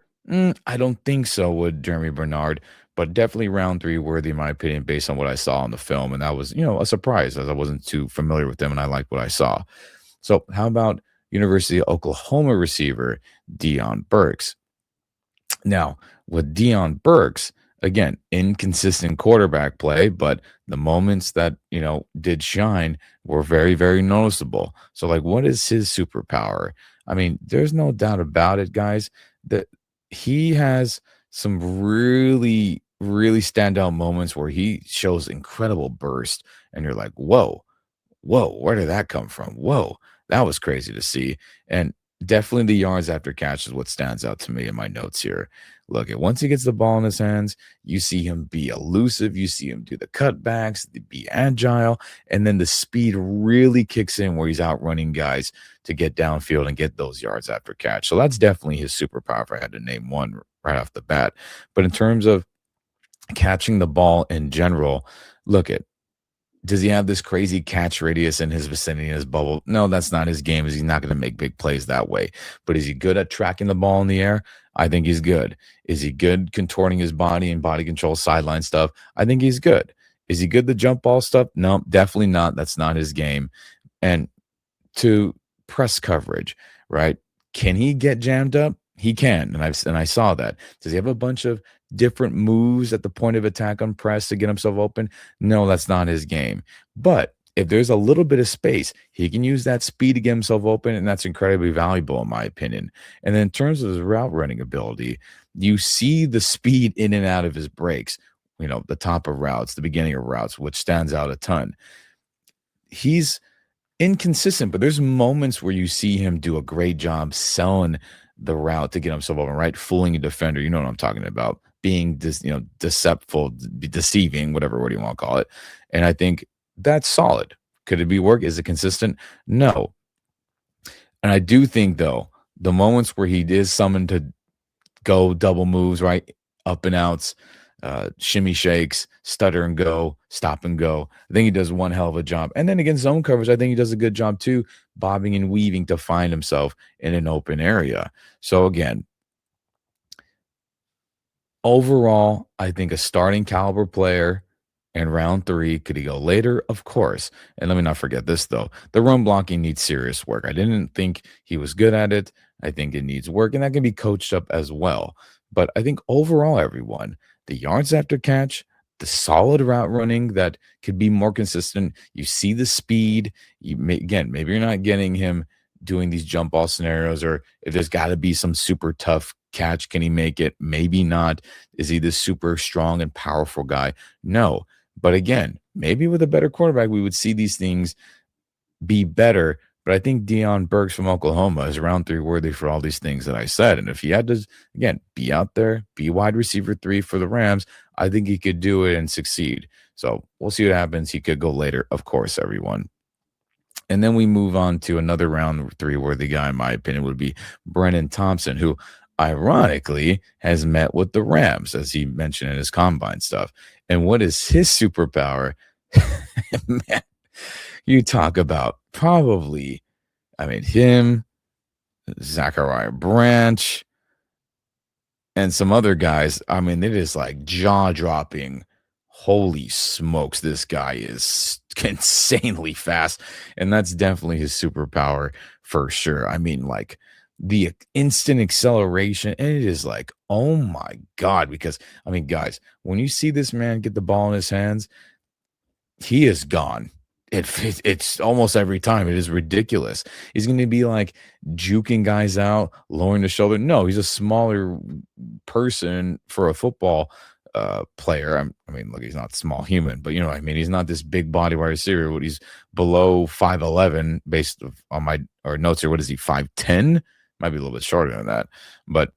I don't think so with Jeremy Bernard, but definitely round 3 worthy, in my opinion, based on what I saw in the film. And that was, a surprise as I wasn't too familiar with them and I liked what I saw. So, how about University of Oklahoma receiver Deion Burks? Now, with Deion Burks, again, inconsistent quarterback play, but the moments that, did shine were very, very noticeable. So, like, what is his superpower? I mean, there's no doubt about it, guys, that he has some really, really standout moments where he shows incredible burst, and you're like, whoa, where did that come from? Whoa, that was crazy to see. And definitely the yards after catch is what stands out to me in my notes here. Look, at once he gets the ball in his hands, you see him be elusive, you see him do the cutbacks, be agile, and then the speed really kicks in where he's outrunning guys to get downfield and get those yards after catch. So that's definitely his superpower if I had to name one right off the bat. But in terms of catching the ball in general, look at, does he have this crazy catch radius in his vicinity in his bubble? No, that's not his game. He's not going to make big plays that way. But is he good at tracking the ball in the air? I think he's good. Is he good contorting his body and body control sideline stuff? I think he's good. Is he good the jump ball stuff? No, definitely not. That's not his game. And to press coverage, right? Can he get jammed up? He can, and I saw that. Does he have a bunch of different moves at the point of attack on press to get himself open? No, that's not his game. But if there's a little bit of space, he can use that speed to get himself open, and that's incredibly valuable in my opinion. And then in terms of his route running ability, you see the speed in and out of his breaks, the top of routes, the beginning of routes, which stands out a ton. He's inconsistent, but there's moments where you see him do a great job selling the route to get himself open, right? Fooling a defender. You know what I'm talking about. Being deceitful, deceiving, whatever word you want to call it. And I think That's solid. Could it be work? Is it consistent? No. And I do think though, the moments where he is summoned to go double moves, right? Up and outs, shimmy shakes, stutter and go, stop and go. I think he does one hell of a job. And then against zone coverage, I think he does a good job too, bobbing and weaving to find himself in an open area. So again, overall, I think a starting caliber player in round 3. Could he go later? Of course. And let me not forget this, though. The run blocking needs serious work. I didn't think he was good at it. I think it needs work, and that can be coached up as well. But I think overall, everyone, the yards after catch, the solid route running that could be more consistent. You see the speed. Again, maybe you're not getting him doing these jump ball scenarios, or if there's got to be some super tough catch, can he make it? Maybe not. Is he this super strong and powerful guy? No. But again, maybe with a better quarterback, we would see these things be better. But I think Deion Burks from Oklahoma is round 3 worthy for all these things that I said. And if he had to, again, be out there, be wide receiver 3 for the Rams, I think he could do it and succeed. So we'll see what happens. He could go later, of course, everyone. And then we move on to another round 3 worthy guy, in my opinion, would be Brennan Thompson, who ironically has met with the Rams, as he mentioned in his combine stuff. And what is his superpower? Man, you talk about probably, I mean, him, Zachariah Branch, and some other guys. I mean, it is like jaw-dropping. Holy smokes, this guy is insanely fast, and that's definitely his superpower for sure. I mean, like, the instant acceleration, and it is like, oh my God, because, I mean, guys, when you see this man get the ball in his hands, he is gone. It's almost every time. It is ridiculous. He's going to be like juking guys out, lowering the shoulder. No, he's a smaller person for a football player. I mean, look, he's not small human, but you know what I mean. He's not this big body wide receiver. But he's below 5'11", based on my notes here. What is he? 5'10"? Might be a little bit shorter than that, but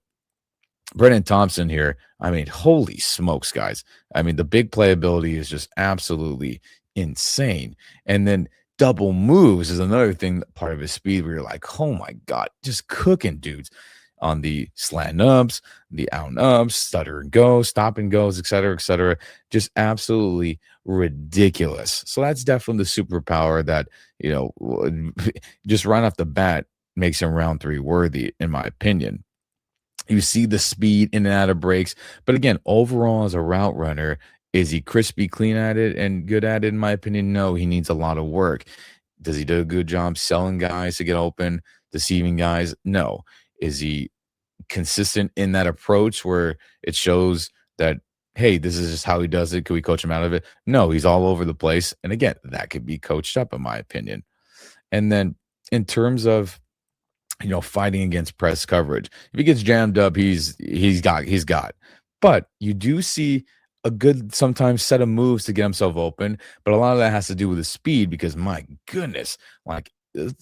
Brennan Thompson here, I mean, holy smokes, guys. I mean, the big playability is just absolutely insane. And then double moves is another thing, part of his speed where you're like, oh my God, just cooking dudes on the slant ups, the out and ups, stutter and go, stop and goes, et cetera, et cetera. Just absolutely ridiculous. So that's definitely the superpower that, you know, just right off the bat makes him round 3 worthy, in my opinion. You see the speed in and out of breaks. But again, overall, as a route runner, is he crispy clean at it and good at it? In my opinion, no. He needs a lot of work. Does he do a good job selling guys to get open, deceiving guys? No. Is he consistent in that approach where it shows that, hey, this is just how he does it? Could we coach him out of it? No, he's all over the place. And again, that could be coached up, in my opinion. And then in terms of, you know, fighting against press coverage, if he gets jammed up, he's got. But you do see a good sometimes set of moves to get himself open, but a lot of that has to do with the speed, because my goodness, like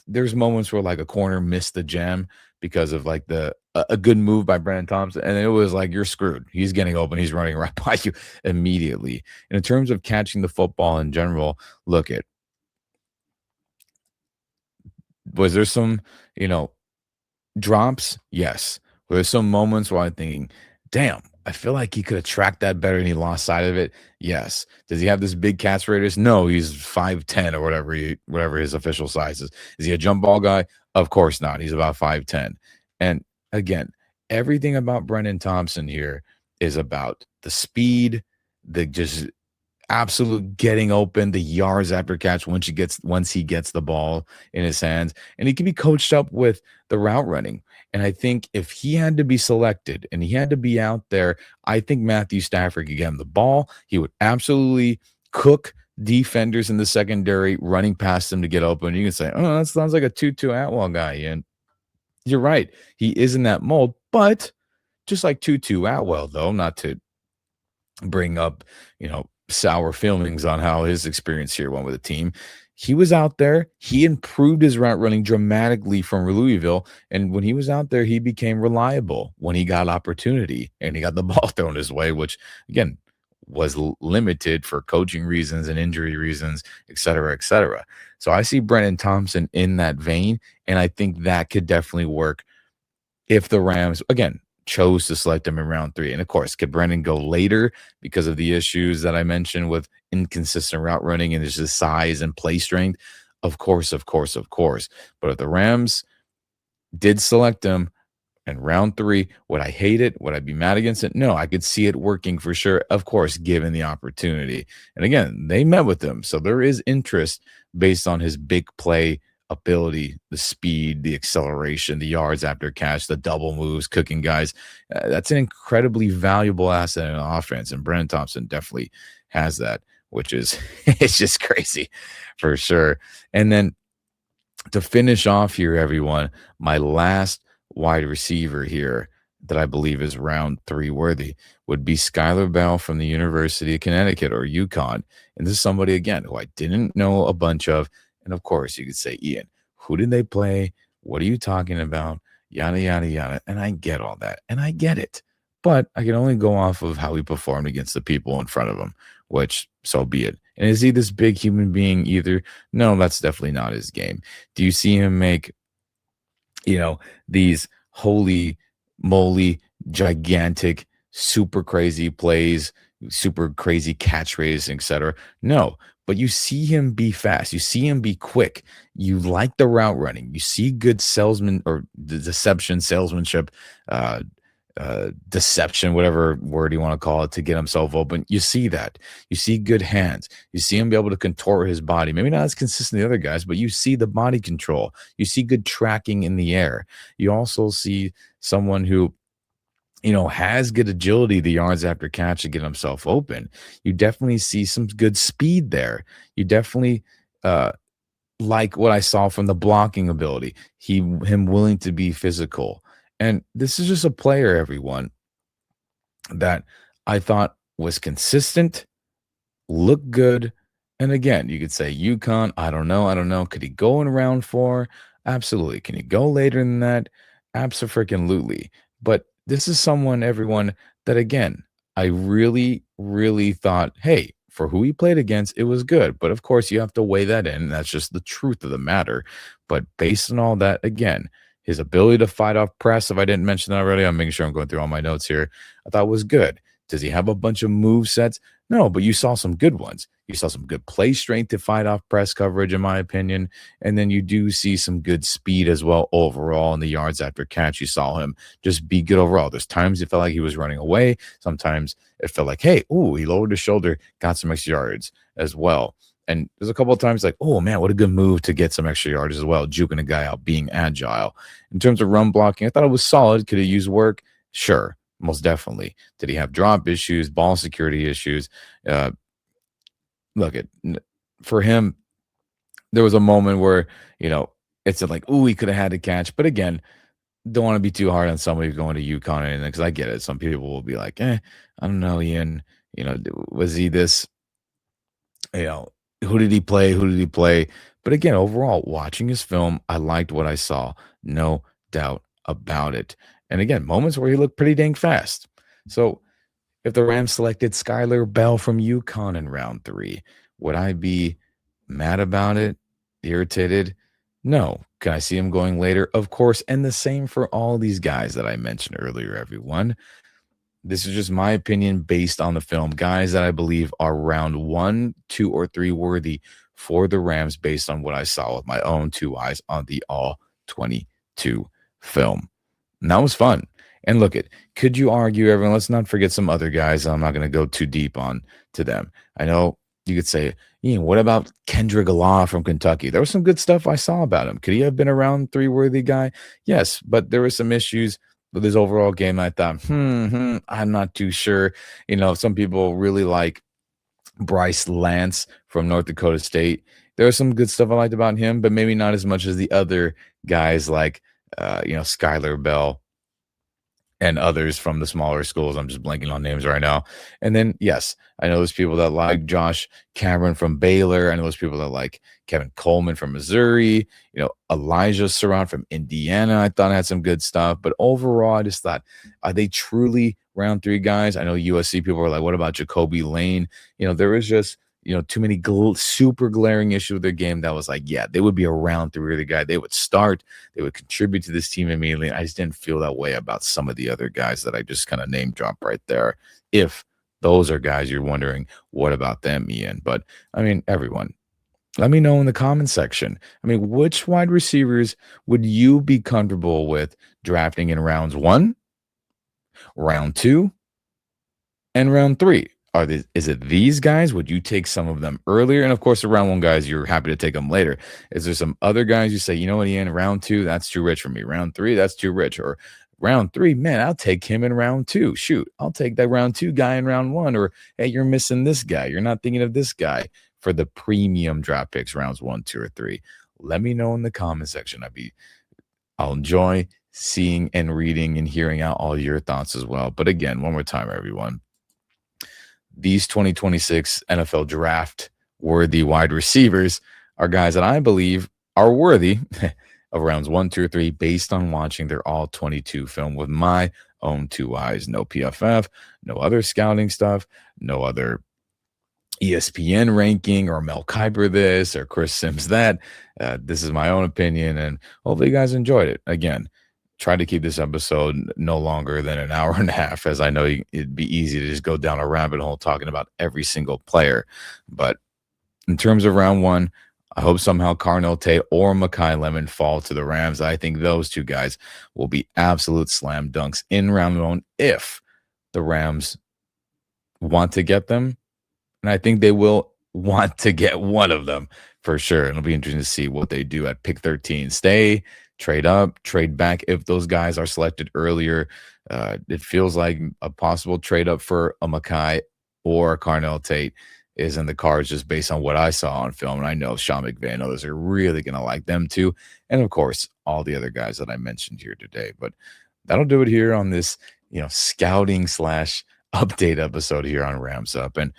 there's moments where like a corner missed the jam because of like a good move by Brandon Thompson, and it was like, you're screwed. He's getting open, he's running right by you immediately. And in terms of catching the football in general, look at, was there some, you know, drops? Yes. Were there some moments where I'm thinking, damn, I feel like he could have tracked that better and he lost sight of it? Yes. Does he have this big catch radius? No, he's 5'10" or whatever his official size is. Is he a jump ball guy? Of course not. He's about 5'10". And again, everything about Brennan Thompson here is about the speed, the just absolute getting open, the yards after catch once he gets the ball in his hands, and he can be coached up with the route running. And I think if he had to be selected and he had to be out there, I think Matthew Stafford could get him the ball. He would absolutely cook defenders in the secondary running past him to get open. You can say, oh, that sounds like a Tutu Atwell guy. And you're right, he is in that mold, but just like Tutu Atwell, though, not to bring up, you know, sour feelings on how his experience here went with the team. He was out there. He improved his route running dramatically from Louisville. And when he was out there, he became reliable when he got opportunity and he got the ball thrown his way, which, again, was limited for coaching reasons and injury reasons, et cetera, et cetera. So I see Brennan Thompson in that vein, and I think that could definitely work if the Rams, again, chose to select him in round 3. And of course, could Brennan go later because of the issues that I mentioned with inconsistent route running and just his size and play strength? Of course, of course, of course. But if the Rams did select him in round 3, would I hate it? Would I be mad against it? No, I could see it working for sure, of course, given the opportunity. And again, they met with him. So there is interest based on his big play ability, the speed, the acceleration, the yards after catch, the double moves, cooking guys. That's an incredibly valuable asset in an offense. And Brennan Thompson definitely has that, which is it's just crazy for sure. And then to finish off here, everyone, my last wide receiver here that I believe is round 3 worthy would be Skylar Bell from the University of Connecticut or UConn. And this is somebody, again, who I didn't know a bunch of. And of course, you could say, Ian, who did they play? What are you talking about? Yada, yada, yada. And I get all that. And I get it. But I can only go off of how he performed against the people in front of him, which so be it. And is he this big human being either? No, that's definitely not his game. Do you see him make, these holy moly, gigantic, super crazy plays, super crazy catchphrases, etc.? No, but you see him be fast. You see him be quick. You like the route running. You see good salesman or deception, salesmanship, deception, whatever word you want to call it, to get himself open. You see that. You see good hands. You see him be able to contort his body. Maybe not as consistent as the other guys, but you see the body control. You see good tracking in the air. You also see someone who has good agility, the yards after catch to get himself open. You definitely see some good speed there. You definitely like what I saw from the blocking ability. Him willing to be physical. And this is just a player, everyone, that I thought was consistent, looked good. And again, you could say UConn, I don't know. Could he go in round 4? Absolutely. Can he go later than that? Absolutely. But this is someone, everyone, that again, I really, really thought, hey, for who he played against, it was good. But of course, you have to weigh that in. That's just the truth of the matter. But based on all that, again, his ability to fight off press, if I didn't mention that already, I'm making sure I'm going through all my notes here, I thought was good. Does he have a bunch of move sets? No, but you saw some good ones. You saw some good play strength to fight off press coverage, in my opinion. And then you do see some good speed as well overall in the yards after catch. You saw him just be good overall. There's times it felt like he was running away. Sometimes it felt like, hey, he lowered his shoulder, got some extra yards as well. And there's a couple of times like, oh, man, what a good move to get some extra yards as well, juking a guy out, being agile. In terms of run blocking, I thought it was solid. Could it use work? Sure, most definitely. Did he have drop issues, ball security issues? For him, there was a moment where, it's like, he could have had to catch. But again, don't want to be too hard on somebody going to UConn or anything, because I get it. Some people will be like, I don't know, Ian, was he this, who did he play? Who did he play? But again, overall, watching his film, I liked what I saw. No doubt about it. And again, moments where he looked pretty dang fast. So if the Rams selected Skylar Bell from UConn in round 3, would I be mad about it? Irritated? No. Can I see him going later? Of course. And the same for all these guys that I mentioned earlier, everyone. This is just my opinion based on the film. Guys that I believe are round 1, 2, or 3 worthy for the Rams based on what I saw with my own 2 eyes on the All-22 film. And that was fun. And could you argue, everyone? Let's not forget some other guys. I'm not going to go too deep on to them. I know you could say, what about Kendrick Law from Kentucky? There was some good stuff I saw about him. Could he have been a round 3 worthy guy? Yes, but there were some issues with his overall game. I thought, I'm not too sure. Some people really like Bryce Lance from North Dakota State. There was some good stuff I liked about him, but maybe not as much as the other guys like, Skylar Bell and others from the smaller schools. I'm just blanking on names right now. And then, yes, I know there's people that like Josh Cameron from Baylor. I know there's people that like Kevin Coleman from Missouri. Elijah Surratt from Indiana, I thought had some good stuff. But overall, I just thought, are they truly round 3 guys. I know USC people are like, what about Jacoby Lane? There was just, too many super glaring issues with their game that was like, yeah, they would be a round 3 the guy. They would start, they would contribute to this team immediately. I just didn't feel that way about some of the other guys that I just kind of name drop right there. If those are guys you're wondering, what about them, Ian? But I mean, everyone, let me know in the comment section. I mean, which wide receivers would you be comfortable with drafting in rounds 1, round 2, and round 3? Is it these guys? Would you take some of them earlier? And of course, the round 1 guys, you're happy to take them later. Is there some other guys you say, you know what, Ian, round 2, that's too rich for me. Round 3, that's too rich. Or round 3, man, I'll take him in round 2. Shoot, I'll take that round 2 guy in round 1. Or hey, you're missing this guy. You're not thinking of this guy for the premium draft picks, rounds 1, 2, or 3. Let me know in the comment section. I'll enjoy seeing and reading and hearing out all your thoughts as well. But again, one more time, everyone. These 2026 NFL draft worthy wide receivers are guys that I believe are worthy of rounds 1, 2, or 3 based on watching their All-22 film with my own 2 eyes. No PFF, no other scouting stuff, no other ESPN ranking or Mel Kiper this or Chris Sims that. This is my own opinion, and hopefully you guys enjoyed it. Again, try to keep this episode no longer than an hour and a half, as I know it'd be easy to just go down a rabbit hole talking about every single player. But in terms of round 1, I hope somehow Carnell Tate or Mekhi Lemon fall to the Rams. I think those 2 guys will be absolute slam dunks in round 1 if the Rams want to get them. And I think they will want to get one of them for sure. It'll be interesting to see what they do at pick 13. Stay, trade up, trade back if those guys are selected earlier. It feels like a possible trade up for a Mekhi or Carnell Tate is in the cards just based on what I saw on film. And I know Sean McVay and others are really going to like them too. And of course, all the other guys that I mentioned here today. But that'll do it here on this, scouting / update episode here on Rams Up. And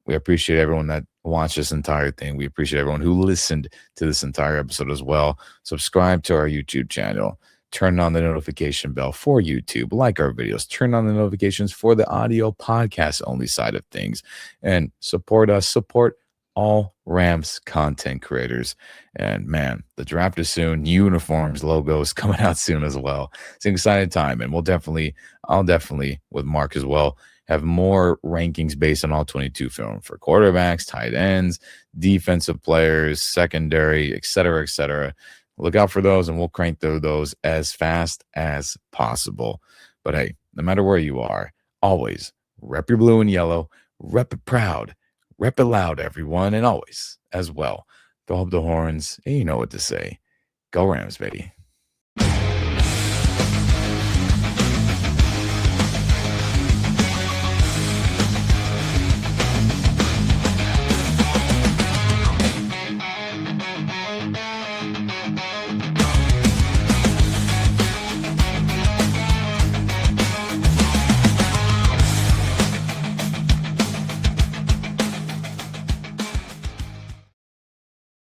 we appreciate everyone that watched this entire thing. We appreciate everyone who listened to this entire episode as well. Subscribe to our YouTube channel. Turn on the notification bell for YouTube. Like our videos. Turn on the notifications for the audio podcast only side of things. And support us. Support all Rams content creators. And man, the draft is soon. Uniforms, logos coming out soon as well. It's an exciting time. And I'll definitely, with Mark as well, have more rankings based on All-22 film for quarterbacks, tight ends, defensive players, secondary, et cetera, et cetera. Look out for those, and we'll crank through those as fast as possible. But hey, no matter where you are, always rep your blue and yellow, rep it proud, rep it loud, everyone, and always, as well, throw up the horns, and you know what to say. Go Rams, baby.